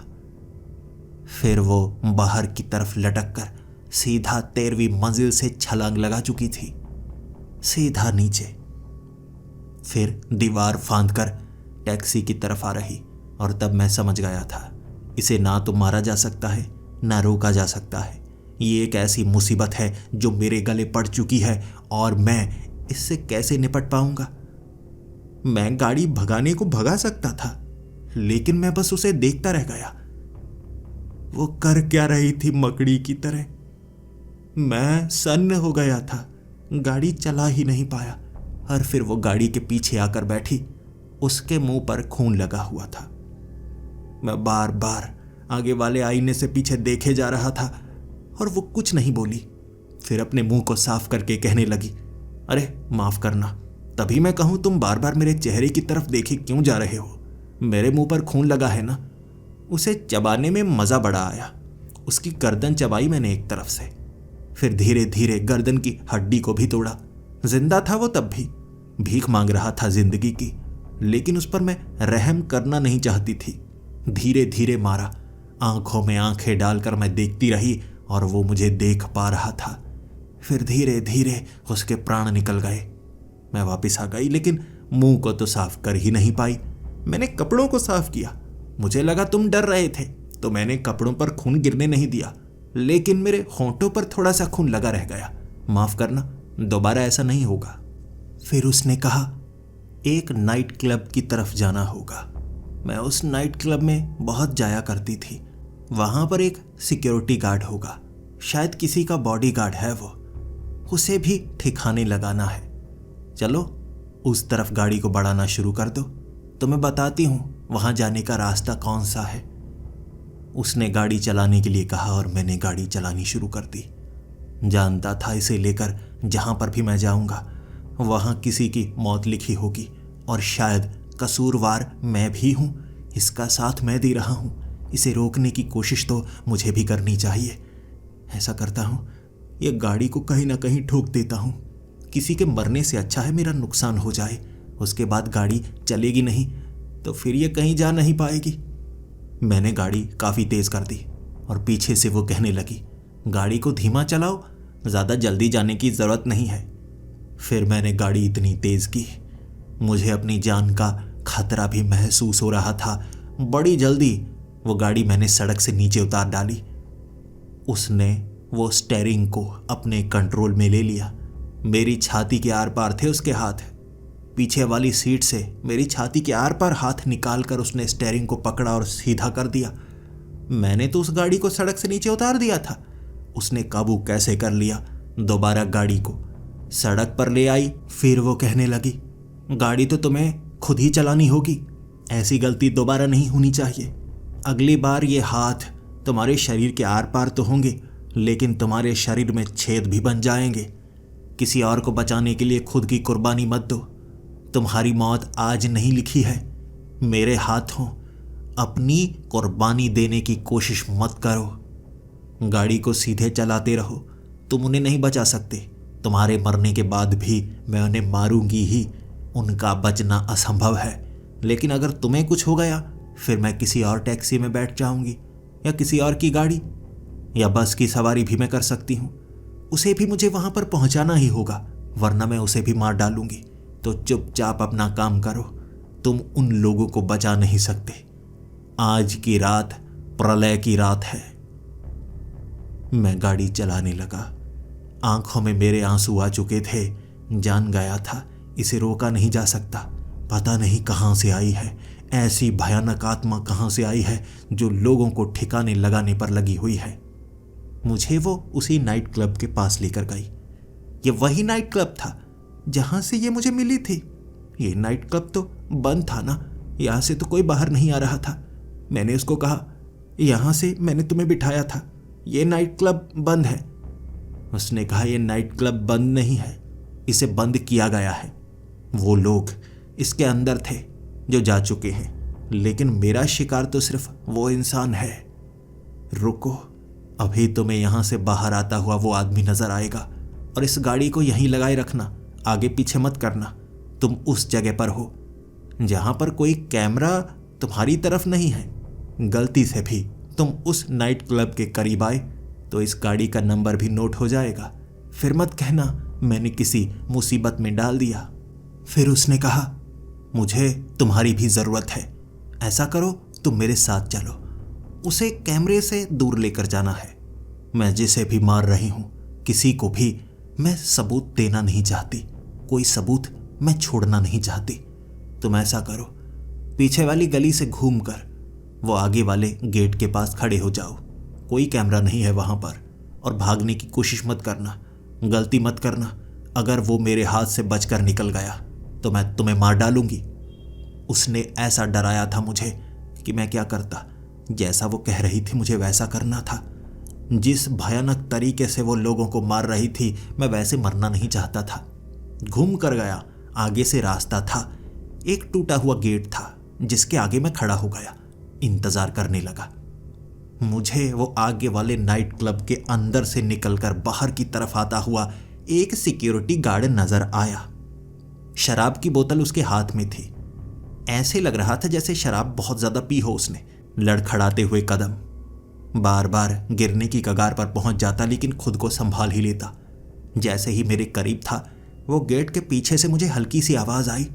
फिर वो बाहर की तरफ लटक कर सीधा 13वीं मंजिल से छलांग लगा चुकी थी, सीधा नीचे। फिर दीवार फांद कर टैक्सी की तरफ आ रही। और तब मैं समझ गया था इसे ना तो मारा जा सकता है, ना रोका जा सकता है। ये एक ऐसी मुसीबत है जो मेरे गले पड़ चुकी है और मैं इससे कैसे निपट पाऊंगा। मैं गाड़ी भगाने को भगा सकता था, लेकिन मैं बस उसे देखता रह गया। वो कर क्या रही थी मकड़ी की तरह। मैं सन्न हो गया था, गाड़ी चला ही नहीं पाया। और फिर वो गाड़ी के पीछे आकर बैठी। उसके मुंह पर खून लगा हुआ था। मैं बार बार आगे वाले आईने से पीछे देखे जा रहा था और वो कुछ नहीं बोली। फिर अपने मुंह को साफ करके कहने लगी, अरे माफ करना, तभी मैं कहूं तुम बार बार मेरे चेहरे की तरफ देखे क्यों जा रहे हो। मेरे मुंह पर खून लगा है ना। उसे चबाने में मजा बड़ा आया। उसकी गर्दन चबाई मैंने एक तरफ से, फिर धीरे धीरे गर्दन की हड्डी को भी तोड़ा। जिंदा था वो तब भी, भीख मांग रहा था जिंदगी की, लेकिन उस पर मैं रहम करना नहीं चाहती थी। धीरे धीरे मारा। आंखों में आंखें डालकर मैं देखती रही और वो मुझे देख पा रहा था। फिर धीरे धीरे उसके प्राण निकल गए। मैं वापस आ गई, लेकिन मुंह को तो साफ कर ही नहीं पाई। मैंने कपड़ों को साफ किया। मुझे लगा तुम डर रहे थे तो मैंने कपड़ों पर खून गिरने नहीं दिया, लेकिन मेरे होंठों पर थोड़ा सा खून लगा रह गया। माफ करना, दोबारा ऐसा नहीं होगा। फिर उसने कहा, एक नाइट क्लब की तरफ जाना होगा। मैं उस नाइट क्लब में बहुत जाया करती थी। वहां पर एक सिक्योरिटी गार्ड होगा, शायद किसी का बॉडीगार्ड है वो। उसे भी ठिकाने लगाना है। चलो उस तरफ गाड़ी को बढ़ाना शुरू कर दो, तो मैं बताती हूं वहां जाने का रास्ता कौन सा है। उसने गाड़ी चलाने के लिए कहा और मैंने गाड़ी चलानी शुरू कर दी। जानता था इसे लेकर जहां पर भी मैं जाऊंगा वहां किसी की मौत लिखी होगी और शायद कसूरवार मैं भी हूं। इसका साथ मैं दे रहा हूं। इसे रोकने की कोशिश तो मुझे भी करनी चाहिए। ऐसा करता हूं, ये गाड़ी को कहीं ना कहीं ठोक देता हूं। किसी के मरने से अच्छा है मेरा नुकसान हो जाए। उसके बाद गाड़ी चलेगी नहीं तो फिर ये कहीं जा नहीं पाएगी। मैंने गाड़ी काफ़ी तेज़ कर दी और पीछे से वो कहने लगी, गाड़ी को धीमा चलाओ, ज़्यादा जल्दी जाने की ज़रूरत नहीं है। फिर मैंने गाड़ी इतनी तेज़ की, मुझे अपनी जान का खतरा भी महसूस हो रहा था। बड़ी जल्दी वो गाड़ी मैंने सड़क से नीचे उतार डाली। उसने वो स्टीयरिंग को अपने कंट्रोल में ले लिया। मेरी छाती के आर पार थे उसके हाथ। पीछे वाली सीट से मेरी छाती के आर पार हाथ निकालकर उसने स्टीयरिंग को पकड़ा और सीधा कर दिया। मैंने तो उस गाड़ी को सड़क से नीचे उतार दिया था। उसने काबू कैसे कर लिया दोबारा गाड़ी को। सड़क पर ले आई। फिर वो कहने लगी, गाड़ी तो तुम्हें खुद ही चलानी होगी, ऐसी गलती दोबारा नहीं होनी चाहिए। अगली बार ये हाथ तुम्हारे शरीर के आर पार तो होंगे, लेकिन तुम्हारे शरीर में छेद भी बन जाएंगे। किसी और को बचाने के लिए खुद की कुर्बानी मत दो। तुम्हारी मौत आज नहीं लिखी है, मेरे हाथों अपनी कुर्बानी देने की कोशिश मत करो। गाड़ी को सीधे चलाते रहो, तुम उन्हें नहीं बचा सकते। तुम्हारे मरने के बाद भी मैं उन्हें मारूंगी ही, उनका बचना असंभव है। लेकिन अगर तुम्हें कुछ हो गया, फिर मैं किसी और टैक्सी में बैठ जाऊंगी, या किसी और की गाड़ी या बस की सवारी भी मैं कर सकती हूँ। उसे भी मुझे वहां पर पहुंचाना ही होगा, वरना मैं उसे भी मार डालूंगी। तो चुपचाप अपना काम करो, तुम उन लोगों को बचा नहीं सकते। आज की रात प्रलय की रात है। मैं गाड़ी चलाने लगा। आंखों में मेरे आंसू आ चुके थे। जान गया था इसे रोका नहीं जा सकता। पता नहीं कहां से आई है, ऐसी भयानक आत्मा कहां से आई है जो लोगों को ठिकाने लगाने पर लगी हुई है। मुझे वो उसी नाइट क्लब के पास लेकर गई। ये वही नाइट क्लब था जहां से ये मुझे मिली थी। ये नाइट क्लब तो बंद था ना, यहां से तो कोई बाहर नहीं आ रहा था। मैंने उसको कहा, यहां से मैंने तुम्हें बिठाया था, ये नाइट क्लब बंद है। उसने कहा, ये नाइट क्लब बंद नहीं है, इसे बंद किया गया है। वो लोग इसके अंदर थे जो जा चुके हैं, लेकिन मेरा शिकार तो सिर्फ वो इंसान है। रुको, अभी तुम्हें यहां से बाहर आता हुआ वो आदमी नजर आएगा, और इस गाड़ी को यहीं लगाए रखना, आगे पीछे मत करना। तुम उस जगह पर हो जहां पर कोई कैमरा तुम्हारी तरफ नहीं है। गलती से भी तुम उस नाइट क्लब के करीब आए तो इस गाड़ी का नंबर भी नोट हो जाएगा। फिर मत कहना मैंने किसी मुसीबत में डाल दिया। फिर उसने कहा, मुझे तुम्हारी भी जरूरत है। ऐसा करो, तुम मेरे साथ चलो। उसे कैमरे से दूर लेकर जाना है। मैं जिसे भी मार रही हूं, किसी को भी मैं सबूत देना नहीं चाहती। कोई सबूत मैं छोड़ना नहीं चाहती। तुम ऐसा करो, पीछे वाली गली से घूमकर वो आगे वाले गेट के पास खड़े हो जाओ। कोई कैमरा नहीं है वहां पर, और भागने की कोशिश मत करना, गलती मत करना। अगर वो मेरे हाथ से बचकर निकल गया तो मैं तुम्हें मार डालूंगी। उसने ऐसा डराया था मुझे कि मैं क्या करता। जैसा वो कह रही थी मुझे वैसा करना था। जिस भयानक तरीके से वो लोगों को मार रही थी, मैं वैसे मरना नहीं चाहता था। घूम कर गया, आगे से रास्ता था, एक टूटा हुआ गेट था जिसके आगे मैं खड़ा हो गया, इंतजार करने लगा। मुझे वो आगे वाले नाइट क्लब के अंदर से निकलकर बाहर की तरफ आता हुआ एक सिक्योरिटी गार्ड नजर आया। शराब की बोतल उसके हाथ में थी। ऐसे लग रहा था जैसे शराब बहुत ज्यादा पी हो उसने। लड़खड़ाते हुए कदम, बार बार गिरने की कगार पर पहुंच जाता, लेकिन खुद को संभाल ही लेता। जैसे ही मेरे करीब था, वो गेट के पीछे से मुझे हल्की सी आवाज आई,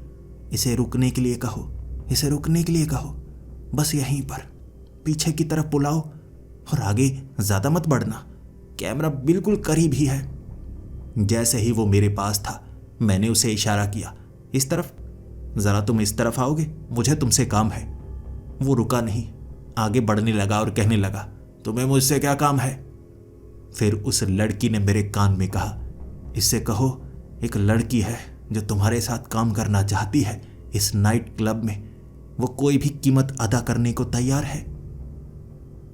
इसे रुकने के लिए कहो, इसे रुकने के लिए कहो, बस यहीं पर पीछे की तरफ बुलाओ, और आगे ज्यादा मत बढ़ना, कैमरा बिल्कुल करीब ही है। जैसे ही वो मेरे पास था, मैंने उसे इशारा किया, इस तरफ, जरा तुम इस तरफ आओगे, मुझे तुमसे काम है। वो रुका नहीं, आगे बढ़ने लगा और कहने लगा, तुम्हें मुझसे क्या काम है। फिर उस लड़की ने मेरे कान में कहा, इससे कहो एक लड़की है जो तुम्हारे साथ काम करना चाहती है इस नाइट क्लब में, वो कोई भी कीमत अदा करने को तैयार है।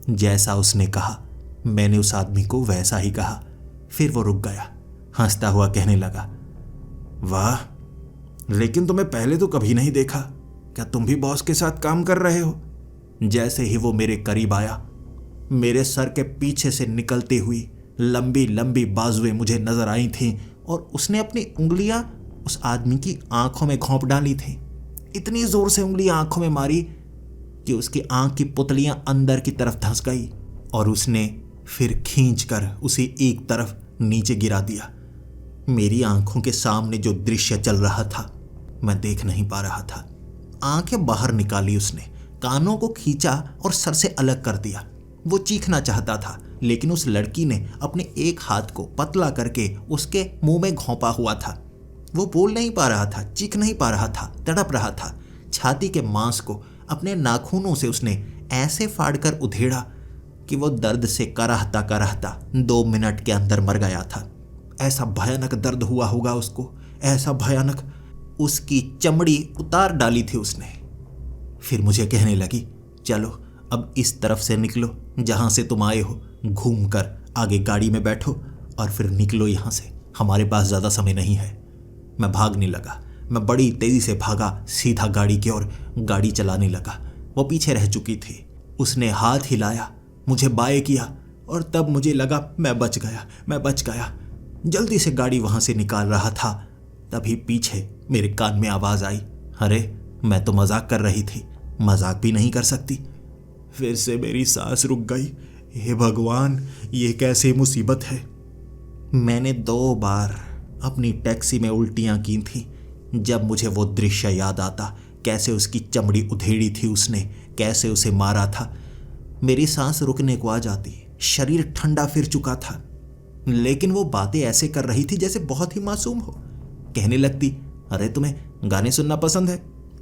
जैसा उसने कहा, मैंने उस आदमी को वैसा ही कहा। फिर वो रुक गया, हंसता हुआ कहने लगा, वाह, लेकिन तुम्हें पहले तो कभी नहीं देखा। क्या तुम भी बॉस के साथ काम कर रहे हो? जैसे ही वो मेरे करीब आया, मेरे सर के पीछे से निकलती हुई लंबी लंबी बाजुएं मुझे नजर आई थीं, और उसने अपनी उंगलियां उस आदमी की आंखों में घोंप डाली थी। इतनी जोर से उंगलियां आंखों में मारी कि उसकी आंख की पुतलियां अंदर की तरफ धंस गई, और उसने फिर खींचकर उसे एक तरफ नीचे गिरा दिया। मेरी आंखों के सामने जो दृश्य चल रहा था, मैं देख नहीं पा रहा था। आंखें बाहर निकाली उसने, कानों को खींचा और सर से अलग कर दिया। वो चीखना चाहता था, लेकिन उस लड़की ने अपने एक हाथ को पतला करके उसके मुंह में घोंपा हुआ था। वो बोल नहीं पा रहा था, चीख नहीं पा रहा था, तड़प रहा था। छाती के मांस को अपने नाखूनों से उसने ऐसे फाड़कर उधेड़ा कि वो दर्द से कराहता कराहता 2 मिनट के अंदर मर गया था। ऐसा भयानक दर्द हुआ होगा उसको, ऐसा भयानक, उसकी चमड़ी उतार डाली थी उसने। फिर मुझे कहने लगी, चलो अब इस तरफ से निकलो जहां से तुम आए हो, घूमकर आगे गाड़ी में बैठो और फिर निकलो यहां से, हमारे पास ज़्यादा समय नहीं है। मैं भागने लगा, मैं बड़ी तेज़ी से भागा सीधा गाड़ी की ओर, गाड़ी चलाने लगा। वो पीछे रह चुकी थी। उसने हाथ हिलाया, मुझे बाय किया और तब मुझे लगा मैं बच गया, मैं बच गया। जल्दी से गाड़ी वहां से निकाल रहा था, तभी पीछे मेरे कान में आवाज़ आई, अरे मैं तो मजाक कर रही थी, मजाक भी नहीं कर सकती। फिर से मेरी सांस रुक गई। हे भगवान, ये कैसी मुसीबत है। मैंने 2 बार अपनी टैक्सी में उल्टियां की थी। जब मुझे वो दृश्य याद आता, कैसे उसकी चमड़ी उधेड़ी थी उसने, कैसे उसे मारा था, मेरी सांस रुकने को आ जाती, शरीर ठंडा फिर चुका था। लेकिन वो बातें ऐसे कर रही थी जैसे बहुत ही मासूम हो। कहने लगती, अरे तुम्हें गाने सुनना पसंद है,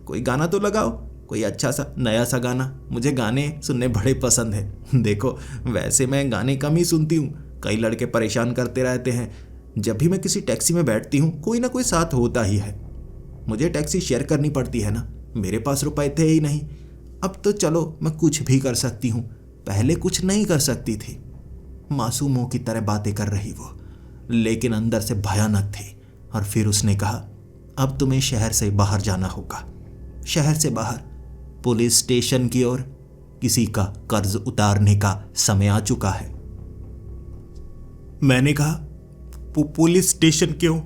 कोई गाना तो लगाओ, कोई अच्छा सा नया सा गाना, मुझे गाने सुनने बड़े पसंद है। देखो वैसे मैं गाने कम ही सुनती हूँ, कई लड़के परेशान करते रहते हैं। जब भी मैं किसी टैक्सी में बैठती हूँ कोई ना कोई साथ होता ही है। मुझे टैक्सी शेयर करनी पड़ती है ना, मेरे पास रुपए थे ही नहीं। अब तो चलो मैं कुछ भी कर सकती हूँ, पहले कुछ नहीं कर सकती थी। मासूमों की तरह बातें कर रही वो, लेकिन अंदर से भयानक थी। और फिर उसने कहा, अब तुम्हें शहर से बाहर जाना होगा, शहर से बाहर, पुलिस स्टेशन की ओर। किसी का कर्ज उतारने का समय आ चुका है। मैंने कहा, पुलिस स्टेशन क्यों?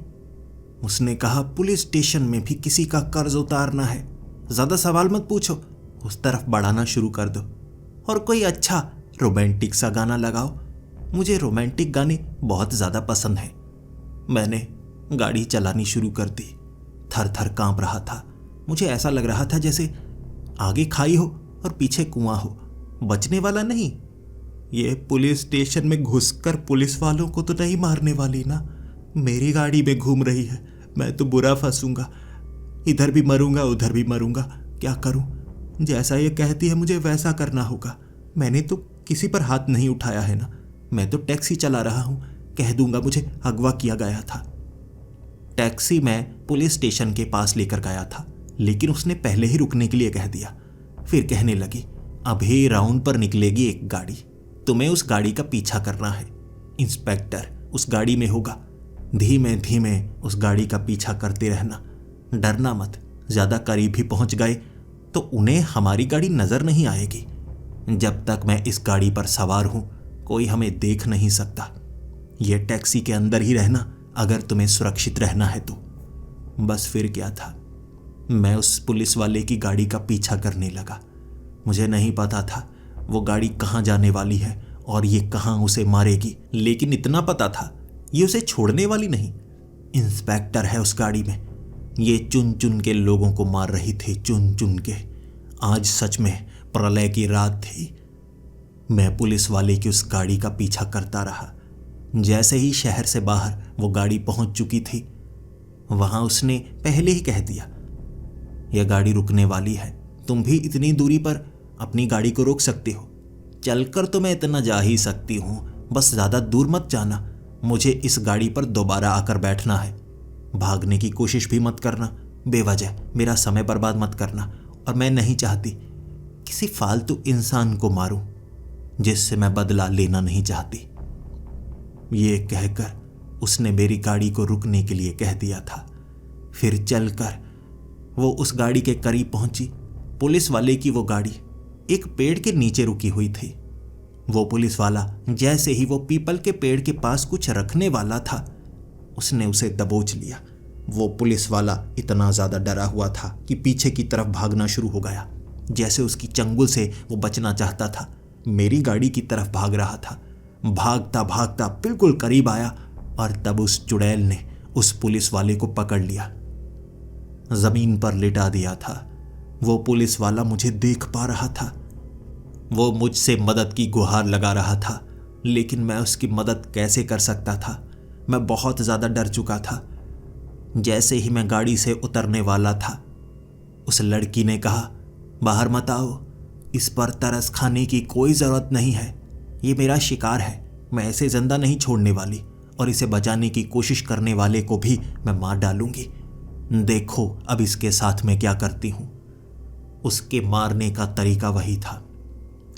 उसने कहा, पुलिस स्टेशन में भी किसी का कर्ज उतारना है। ज्यादा सवाल मत पूछो, उस तरफ बढ़ाना शुरू कर दो और कोई अच्छा रोमांटिक सा गाना लगाओ। मुझे रोमांटिक गाने बहुत ज्यादा पसंद हैं। मैंने गाड़ी चलानी शुरू कर दी। थर थर कांप रहा था। मुझे ऐसा लग रहा था जैसे आगे खाई हो और पीछे कुआं हो, बचने वाला नहीं। ये पुलिस स्टेशन में घुसकर पुलिस वालों को तो नहीं मारने वाली ना? मेरी गाड़ी में घूम रही है, मैं तो बुरा फंसूंगा, इधर भी मरूंगा उधर भी मरूंगा, क्या करूं? जैसा ये कहती है मुझे वैसा करना होगा। मैंने तो किसी पर हाथ नहीं उठाया है ना, मैं तो टैक्सी चला रहा हूं, कह दूंगा मुझे अगवा किया गया था। टैक्सी मैं पुलिस स्टेशन के पास लेकर गया था, लेकिन उसने पहले ही रुकने के लिए कह दिया। फिर कहने लगी, अभी राउंड पर निकलेगी एक गाड़ी, तुम्हें उस गाड़ी का पीछा करना है। इंस्पेक्टर उस गाड़ी में होगा, धीमे धीमे उस गाड़ी का पीछा करते रहना, डरना मत। ज्यादा करीब ही पहुंच गए तो उन्हें हमारी गाड़ी नजर नहीं आएगी। जब तक मैं इस गाड़ी पर सवार हूं कोई हमें देख नहीं सकता। यह टैक्सी के अंदर ही रहना अगर तुम्हें सुरक्षित रहना है तो। बस फिर क्या था, मैं उस पुलिस वाले की गाड़ी का पीछा करने लगा। मुझे नहीं पता था वो गाड़ी कहाँ जाने वाली है और ये कहाँ उसे मारेगी, लेकिन इतना पता था ये उसे छोड़ने वाली नहीं। इंस्पेक्टर है उस गाड़ी में, ये चुन चुन के लोगों को मार रही थी, चुन चुन के। आज सच में प्रलय की रात थी। मैं पुलिस वाले की उस गाड़ी का पीछा करता रहा। जैसे ही शहर से बाहर वो गाड़ी पहुंच चुकी थी, वहां उसने पहले ही कह दिया, यह गाड़ी रुकने वाली है, तुम भी इतनी दूरी पर अपनी गाड़ी को रोक सकते हो। चलकर तो मैं इतना जा ही सकती हूं, बस ज्यादा दूर मत जाना। मुझे इस गाड़ी पर दोबारा आकर बैठना है। भागने की कोशिश भी मत करना, बेवजह मेरा समय बर्बाद मत करना। और मैं नहीं चाहती किसी फालतू इंसान को मारूं जिससे मैं बदला लेना नहीं चाहती। ये कहकर उसने मेरी गाड़ी को रुकने के लिए कह दिया था। फिर चलकर वो उस गाड़ी के करीब पहुंची। पुलिस वाले की वो गाड़ी एक पेड़ के नीचे रुकी हुई थी। वो पुलिस वाला जैसे ही वो पीपल के पेड़ के पास कुछ रखने वाला था, उसने उसे दबोच लिया। वो पुलिस वाला इतना ज्यादा डरा हुआ था कि पीछे की तरफ भागना शुरू हो गया, जैसे उसकी चंगुल से वो बचना चाहता था। मेरी गाड़ी की तरफ भाग रहा था। भागता भागता बिल्कुल करीब आया और तब उस चुड़ैल ने उस पुलिस वाले को पकड़ लिया, जमीन पर लिटा दिया था। वो पुलिस वाला मुझे देख पा रहा था। वो मुझसे मदद की गुहार लगा रहा था, लेकिन मैं उसकी मदद कैसे कर सकता था? मैं बहुत ज़्यादा डर चुका था। जैसे ही मैं गाड़ी से उतरने वाला था, उस लड़की ने कहा, बाहर मत आओ, इस पर तरस खाने की कोई ज़रूरत नहीं है। ये मेरा शिकार है, मैं ऐसे जिंदा नहीं छोड़ने वाली। और इसे बचाने की कोशिश करने वाले को भी मैं मार डालूंगी। देखो अब इसके साथ मैं क्या करती हूं। उसके मारने का तरीका वही था।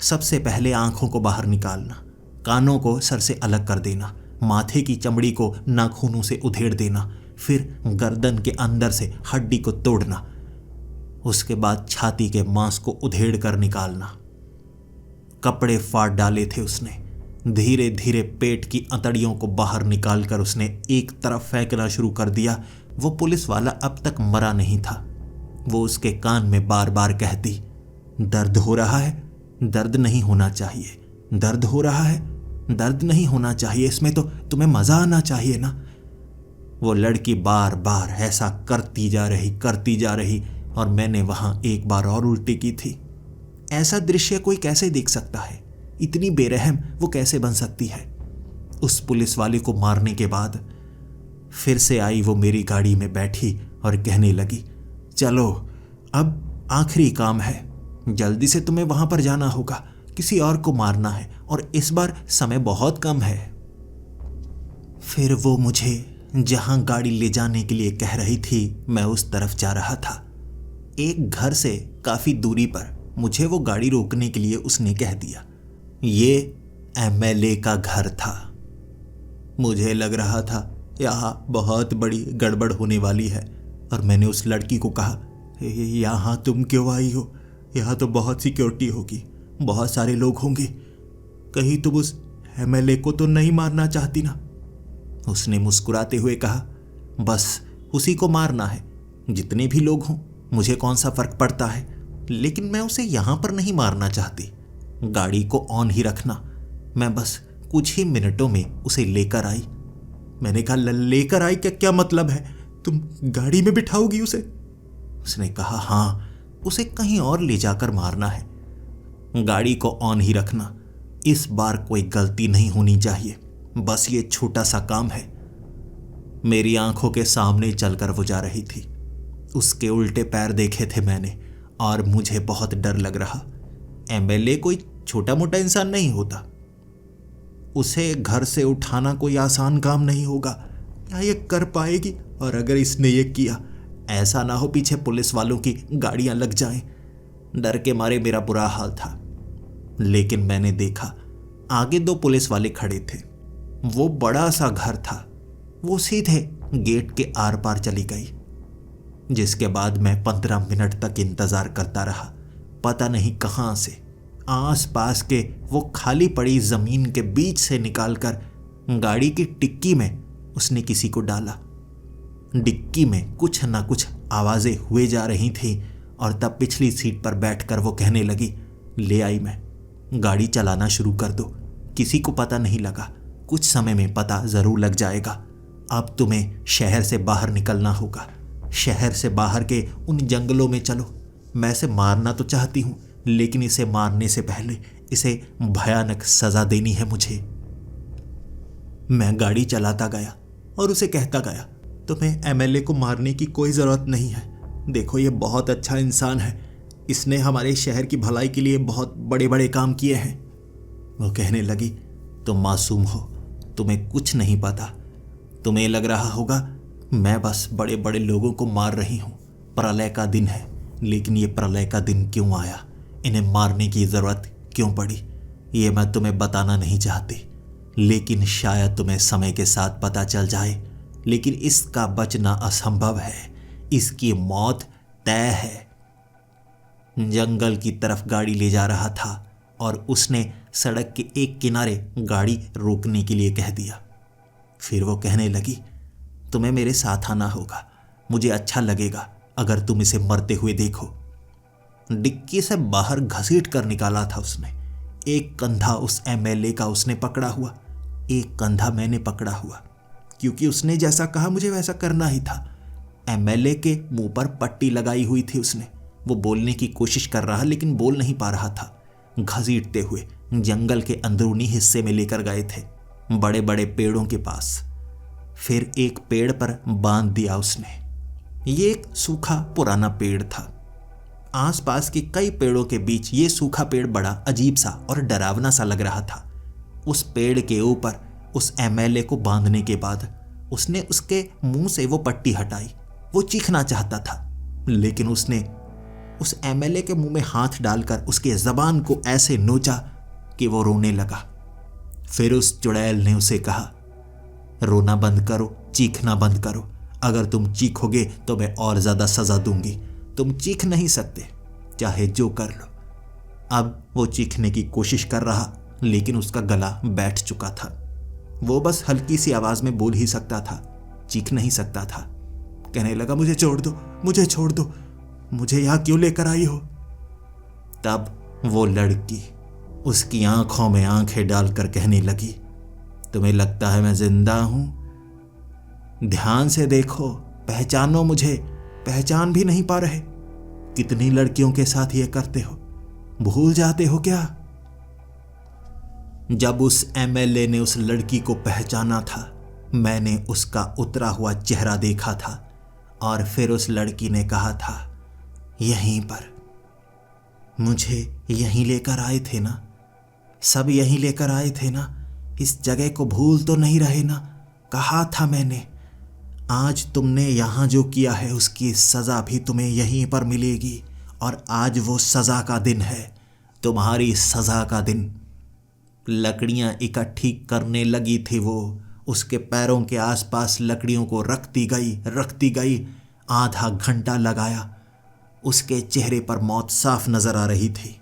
सबसे पहले आंखों को बाहर निकालना, कानों को सर से अलग कर देना, माथे की चमड़ी को नाखूनों से उधेड़ देना, फिर गर्दन के अंदर से हड्डी को तोड़ना, उसके बाद छाती के मांस को उधेड़ कर निकालना। कपड़े फाड़ डाले थे उसने। धीरे धीरे पेट की अंतड़ियों को बाहर निकालकर उसने एक तरफ फेंकना शुरू कर दिया। वो पुलिस वाला अब तक मरा नहीं था। वो उसके कान में बार बार कहती, दर्द हो रहा है, दर्द नहीं होना चाहिए, दर्द हो रहा है, दर्द नहीं होना चाहिए, इसमें तो तुम्हें मजा आना चाहिए ना। वो लड़की बार बार ऐसा करती जा रही और मैंने वहां एक बार और उल्टी की थी। ऐसा दृश्य कोई कैसे देख सकता है? इतनी बेरहम वो कैसे बन सकती है? उस पुलिस वाले को मारने के बाद फिर से आई वो मेरी गाड़ी में बैठी और कहने लगी, चलो अब आखिरी काम है, जल्दी से तुम्हें वहां पर जाना होगा, किसी और को मारना है और इस बार समय बहुत कम है। फिर वो मुझे जहां गाड़ी ले जाने के लिए कह रही थी, मैं उस तरफ जा रहा था। एक घर से काफी दूरी पर मुझे वो गाड़ी रोकने के लिए उसने कह दिया। ये एमएलए का घर था। मुझे लग रहा था यहाँ बहुत बड़ी गड़बड़ होने वाली है और मैंने उस लड़की को कहा, यहाँ तुम क्यों आई हो? यहाँ तो बहुत सिक्योरिटी होगी, बहुत सारे लोग होंगे, कहीं तुम उस एमएलए को तो नहीं मारना चाहती ना? उसने मुस्कुराते हुए कहा, बस उसी को मारना है, जितने भी लोग हों मुझे कौन सा फर्क पड़ता है, लेकिन मैं उसे यहाँ पर नहीं मारना चाहती। गाड़ी को ऑन ही रखना, मैं बस कुछ ही मिनटों में उसे लेकर आई। मैंने कहा, लेकर आई क्या मतलब है? तुम गाड़ी में बिठाओगी उसे? उसने कहा, हाँ, उसे कहीं और ले जाकर मारना है। गाड़ी को ऑन ही रखना, इस बार कोई गलती नहीं होनी चाहिए, बस ये छोटा सा काम है। मेरी आंखों के सामने चलकर वो जा रही थी। उसके उल्टे पैर देखे थे मैंने और मुझे बहुत डर लग रहा। एमएलए कोई छोटा मोटा इंसान नहीं होता, उसे घर से उठाना कोई आसान काम नहीं होगा। क्या ये कर पाएगी? और अगर इसने ये किया, ऐसा ना हो पीछे पुलिस वालों की गाड़ियां लग जाएं। डर के मारे मेरा बुरा हाल था। लेकिन मैंने देखा आगे 2 पुलिस वाले खड़े थे। वो बड़ा सा घर था। वो सीधे गेट के आर पार चली गई, जिसके बाद मैं 15 मिनट तक इंतजार करता रहा। पता नहीं कहां से आस पास के वो खाली पड़ी जमीन के बीच से निकालकर गाड़ी की डिक्की में उसने किसी को डाला। डिक्की में कुछ ना कुछ आवाजें हुए जा रही थी और तब पिछली सीट पर बैठकर वो कहने लगी, ले आई मैं, गाड़ी चलाना शुरू कर दो, किसी को पता नहीं लगा, कुछ समय में पता जरूर लग जाएगा। अब तुम्हें शहर से बाहर निकलना होगा, शहर से बाहर के उन जंगलों में चलो। मैं इसे मारना तो चाहती हूं, लेकिन इसे मारने से पहले इसे भयानक सजा देनी है मुझे। मैं गाड़ी चलाता गया और उसे कहता गया, तुम्हें एमएलए को मारने की कोई ज़रूरत नहीं है। देखो, ये बहुत अच्छा इंसान है, इसने हमारे शहर की भलाई के लिए बहुत बड़े बड़े काम किए हैं। वो कहने लगी, तुम मासूम हो, तुम्हें कुछ नहीं पता। तुम्हें लग रहा होगा मैं बस बड़े बड़े लोगों को मार रही हूँ, प्रलय का दिन है। लेकिन ये प्रलय का दिन क्यों आया, इन्हें मारने की ज़रूरत क्यों पड़ी, ये मैं तुम्हें बताना नहीं चाहती, लेकिन शायद तुम्हें समय के साथ पता चल जाए। लेकिन इसका बचना असंभव है, इसकी मौत तय है। जंगल की तरफ गाड़ी ले जा रहा था और उसने सड़क के एक किनारे गाड़ी रोकने के लिए कह दिया। फिर वो कहने लगी, तुम्हें मेरे साथ आना होगा, मुझे अच्छा लगेगा अगर तुम इसे मरते हुए देखो। डिक्की से बाहर घसीट कर निकाला था उसने। एक कंधा उस एमएलए का उसने पकड़ा हुआ, एक कंधा मैंने पकड़ा हुआ, क्योंकि उसने जैसा कहा मुझे वैसा करना ही था। एमएलए के मुंह पर पट्टी लगाई हुई थी उसने। वो बोलने की कोशिश कर रहा लेकिन बोल नहीं पा रहा था। घसीटते हुए जंगल के अंदरूनी हिस्से में लेकर गए थे, बड़े बड़े पेड़ों के पास। फिर एक पेड़ पर बांध दिया उसने। ये एक सूखा पुराना पेड़ था। आसपास के कई पेड़ों के बीच ये सूखा पेड़ बड़ा अजीब सा और डरावना सा लग रहा था। उस पेड़ के ऊपर उस एमएलए को बांधने के बाद उसने उसके मुंह से वो पट्टी हटाई। वो चीखना चाहता था, लेकिन उसने उस एमएलए के मुंह में हाथ डालकर उसकी जबान को ऐसे नोचा कि वो रोने लगा। फिर उस चुड़ैल ने उसे कहा, रोना बंद करो, चीखना बंद करो। अगर तुम चीखोगे तो मैं और ज्यादा सजा दूंगी। तुम चीख नहीं सकते, चाहे जो कर लो। अब वो चीखने की कोशिश कर रहा, लेकिन उसका गला बैठ चुका था। वो बस हल्की सी आवाज में बोल ही सकता था, चीख नहीं सकता था। कहने लगा, मुझे छोड़ दो, मुझे छोड़ दो, मुझे यहां क्यों लेकर आई हो। तब वो लड़की उसकी आंखों में आंखें डालकर कहने लगी, तुम्हें लगता है मैं जिंदा हूं? ध्यान से देखो, पहचानो मुझे। पहचान भी नहीं पा रहे? कितनी लड़कियों के साथ ये करते हो, भूल जाते हो क्या? जब उस एमएलए ने उस लड़की को पहचाना था, मैंने उसका उतरा हुआ चेहरा देखा था और फिर उस लड़की ने कहा था, यहीं पर मुझे यहीं लेकर आए थे ना, सब यहीं लेकर आए थे ना, इस जगह को भूल तो नहीं रहे ना? कहा था मैंने, आज तुमने यहां जो किया है उसकी सजा भी तुम्हें यहीं पर मिलेगी। और आज वो सजा का दिन है, तुम्हारी सजा का दिन। लकड़ियां इकट्ठी करने लगी थी वो, उसके पैरों के आसपास लकड़ियों को रखती गई। आधा घंटा लगाया। उसके चेहरे पर मौत साफ नजर आ रही थी।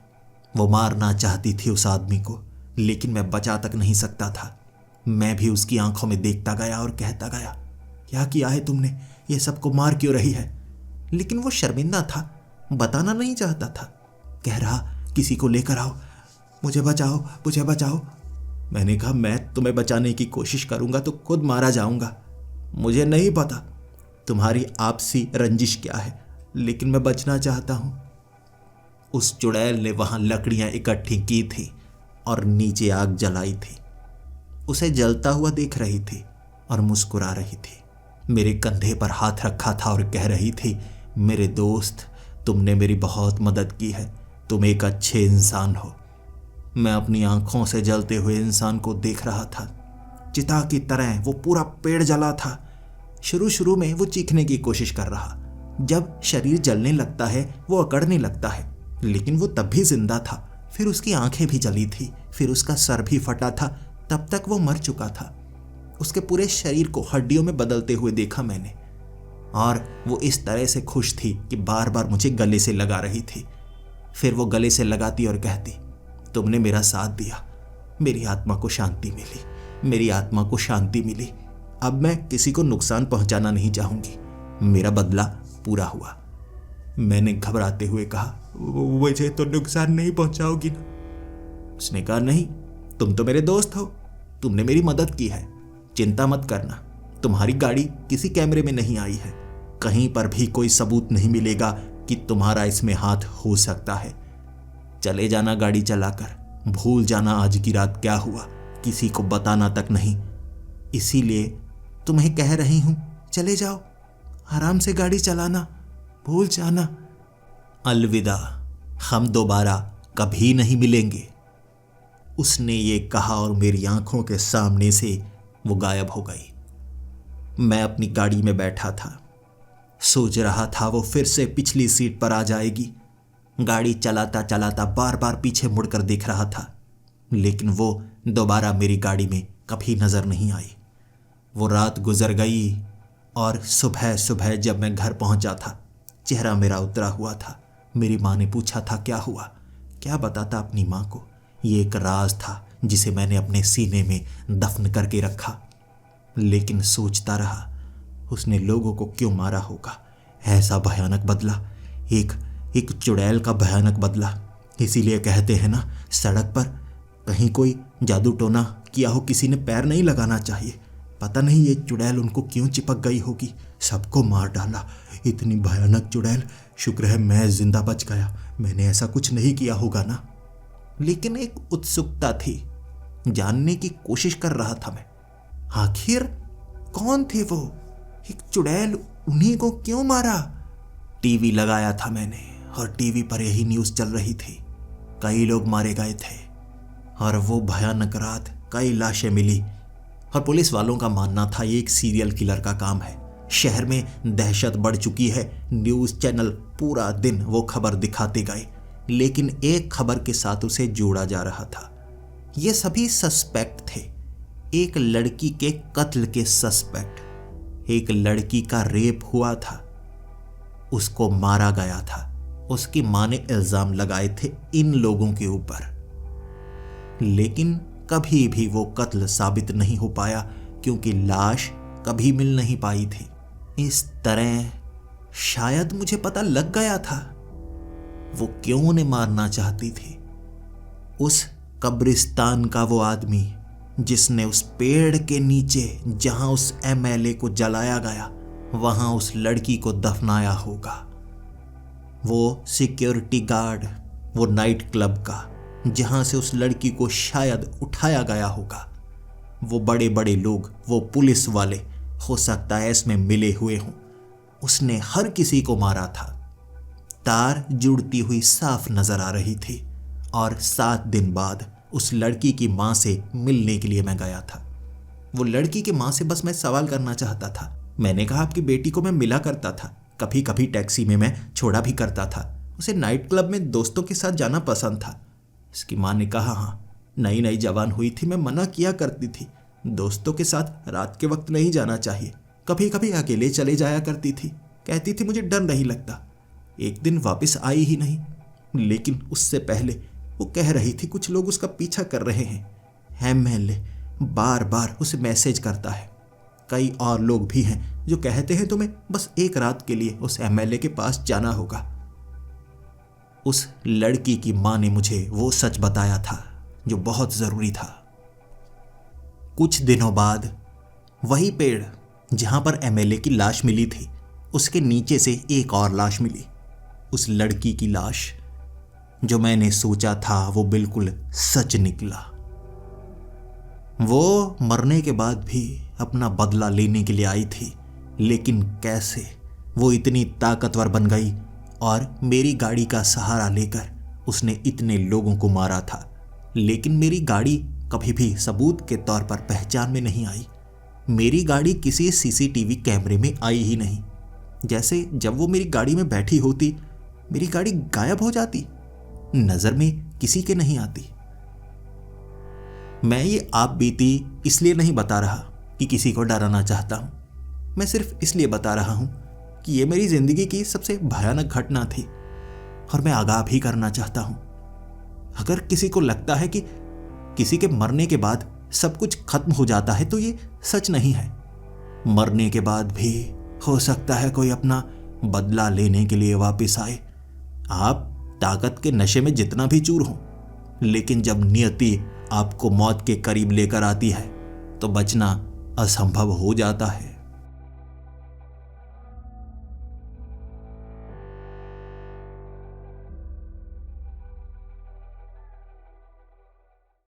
वो मारना चाहती थी उस आदमी को, लेकिन मैं बचा तक नहीं सकता था। मैं भी उसकी आंखों में देखता गया और कहता गया, क्या किया है तुमने? ये सबको मार क्यों रही है? लेकिन वो शर्मिंदा था, बताना नहीं चाहता था। कह रहा, किसी को लेकर आओ, मुझे बचाओ, मुझे बचाओ। मैंने कहा, मैं तुम्हें बचाने की कोशिश करूंगा तो खुद मारा जाऊंगा। मुझे नहीं पता तुम्हारी आपसी रंजिश क्या है, लेकिन मैं बचना चाहता हूं। उस चुड़ैल ने वहां लकड़ियां इकट्ठी की थी और नीचे आग जलाई थी। उसे जलता हुआ देख रही थी और मुस्कुरा रही थी। मेरे कंधे पर हाथ रखा था और कह रही थी, मेरे दोस्त, तुमने मेरी बहुत मदद की है, तुम एक अच्छे इंसान हो। मैं अपनी आंखों से जलते हुए इंसान को देख रहा था। चिता की तरह वो पूरा पेड़ जला था। शुरू में वो चीखने की कोशिश कर रहा। जब शरीर जलने लगता है वो अकड़ने लगता है, लेकिन वो तब भी जिंदा था। फिर उसकी आंखें भी जली थी, फिर उसका सर भी फटा था। तब तक वो मर चुका था। उसके पूरे शरीर को हड्डियों में बदलते हुए देखा मैंने, और वो इस तरह से खुश थी कि बार बार मुझे गले से लगा रही थी। फिर वो गले से लगाती और कहती, तुमने मेरा साथ दिया, मेरी आत्मा को शांति मिली, मेरी आत्मा को शांति मिली। अब मैं किसी को नुकसान पहुंचाना नहीं चाहूंगी, मेरा बदला पूरा हुआ। मैंने घबराते हुए कहा, मुझे तो नुकसान नहीं पहुंचाओगी ना? उसने कहा, नहीं, तुम तो मेरे दोस्त हो, तुमने मेरी मदद की है, चिंता मत करना। तुम्हारी गाड़ी किसी कैमरे में नहीं आई है, कहीं पर भी कोई सबूत नहीं मिलेगा कि तुम्हारा इसमें हाथ हो सकता है। चले जाना गाड़ी चलाकर, भूल जाना आज की रात क्या हुआ, किसी को बताना तक नहीं। इसीलिए तुम्हें कह रही हूं, चले जाओ, आराम से गाड़ी चलाना, भूल जाना। अलविदा, हम दोबारा कभी नहीं मिलेंगे। उसने ये कहा और मेरी आंखों के सामने से वो गायब हो गई। मैं अपनी गाड़ी में बैठा था, सोच रहा था वो फिर से पिछली सीट पर आ जाएगी। गाड़ी चलाता चलाता बार बार पीछे मुड़कर देख रहा था, लेकिन वो दोबारा मेरी गाड़ी में कभी नजर नहीं आई। वो रात गुजर गई और सुबह सुबह जब मैं घर पहुंचा था, चेहरा मेरा उतरा हुआ था। मेरी माँ ने पूछा था क्या हुआ, क्या बताता अपनी माँ को। ये एक राज था जिसे मैंने अपने सीने में दफन करके रखा, लेकिन सोचता रहा उसने लोगों को क्यों मारा होगा। ऐसा भयानक बदला, एक चुड़ैल का भयानक बदला। इसीलिए कहते हैं ना, सड़क पर कहीं कोई जादू टोना किया हो, किसी ने पैर नहीं लगाना चाहिए। पता नहीं ये चुड़ैल उनको क्यों चिपक गई होगी, सबको मार डाला। इतनी भयानक चुड़ैल, शुक्र है मैं जिंदा बच गया, मैंने ऐसा कुछ नहीं किया होगा ना। लेकिन एक उत्सुकता थी, जानने की कोशिश कर रहा था मैं, आखिर कौन थे वो, एक चुड़ैल उन्हीं को क्यों मारा। टीवी लगाया था मैंने और टीवी पर यही न्यूज़ चल रही थी, कई लोग मारे गए थे और वो भयानक रात कई लाशें मिली। और पुलिस वालों का मानना था ये एक सीरियल किलर का काम है। शहर में दहशत बढ़ चुकी है। न्यूज़ चैनल पूरा दिन वो खबर दिखाते गए, लेकिन एक खबर के साथ उसे जोड़ा जा रहा था। ये सभी सस्पेक्ट थे, एक लड़की के कत्ल के सस्पेक्ट। एक लड़की का रेप हुआ था, उसको मारा गया था। उसकी मां ने इल्जाम लगाए थे इन लोगों के ऊपर, लेकिन कभी भी वो कत्ल साबित नहीं हो पाया क्योंकि लाश कभी मिल नहीं पाई थी। इस तरह शायद मुझे पता लग गया था वो क्यों उन्हें मारना चाहती थी। उस कब्रिस्तान का वो आदमी जिसने उस पेड़ के नीचे जहां उस एमएलए को जलाया गया वहां उस लड़की को दफनाया होगा। वो सिक्योरिटी गार्ड, वो नाइट क्लब का जहां से उस लड़की को शायद उठाया गया होगा, वो बड़े बड़े लोग, वो पुलिस वाले, हो सकता है इसमें मिले हुए हों। उसने हर किसी को मारा था। तार जुड़ती हुई साफ नजर आ रही थी। और 7 दिन बाद उस लड़की की मां से मिलने के लिए मैं गया था। वो लड़की की मां से बस मैं सवाल करना चाहता था। मैंने कहा आपकी बेटी को मैं मिला करता था, कभी कभी टैक्सी में मैं छोड़ा भी करता था, उसे नाइट क्लब में दोस्तों के साथ जाना पसंद था। इसकी मां ने कहा हाँ, नई नई जवान हुई थी, मैं मना किया करती थी, दोस्तों के साथ रात के वक्त नहीं जाना चाहिए, कभी कभी अकेले चले जाया करती थी, कहती थी मुझे डर नहीं लगता। एक दिन वापस आई ही नहीं, लेकिन उससे पहले वो कह रही थी कुछ लोग उसका पीछा कर रहे हैं। एमएलए बार बार उसे मैसेज करता है। कई और लोग भी हैं जो कहते हैं तुम्हें बस एक रात के लिए उस एमएलए के पास जाना होगा। उस लड़की की मां ने मुझे वो सच बताया था जो बहुत जरूरी था। कुछ दिनों बाद वही पेड़ जहां पर एमएलए की लाश मिली थी, उसके नीचे से एक और लाश मिली, उस लड़की की लाश। जो मैंने सोचा था वो बिल्कुल सच निकला। वो मरने के बाद भी अपना बदला लेने के लिए आई थी, लेकिन कैसे वो इतनी ताकतवर बन गई और मेरी गाड़ी का सहारा लेकर उसने इतने लोगों को मारा था। लेकिन मेरी गाड़ी कभी भी सबूत के तौर पर पहचान में नहीं आई। मेरी गाड़ी किसी सीसीटीवी कैमरे में आई ही नहीं। जैसे जब वो मेरी गाड़ी में बैठी होती, मेरी गाड़ी गायब हो जाती, नजर में किसी के नहीं आती। मैं ये आप बीती इसलिए नहीं बता रहा कि किसी को डराना चाहता हूं, मैं सिर्फ इसलिए बता रहा हूं कि ये मेरी जिंदगी की सबसे भयानक घटना थी और मैं आगाह भी करना चाहता हूं। अगर किसी को लगता है कि किसी के मरने के बाद सब कुछ खत्म हो जाता है तो ये सच नहीं है। मरने के बाद भी हो सकता है कोई अपना बदला लेने के लिए वापस आए। आप ताकत के नशे में जितना भी चूर हो, लेकिन जब नियति आपको मौत के करीब लेकर आती है तो बचना असंभव हो जाता है।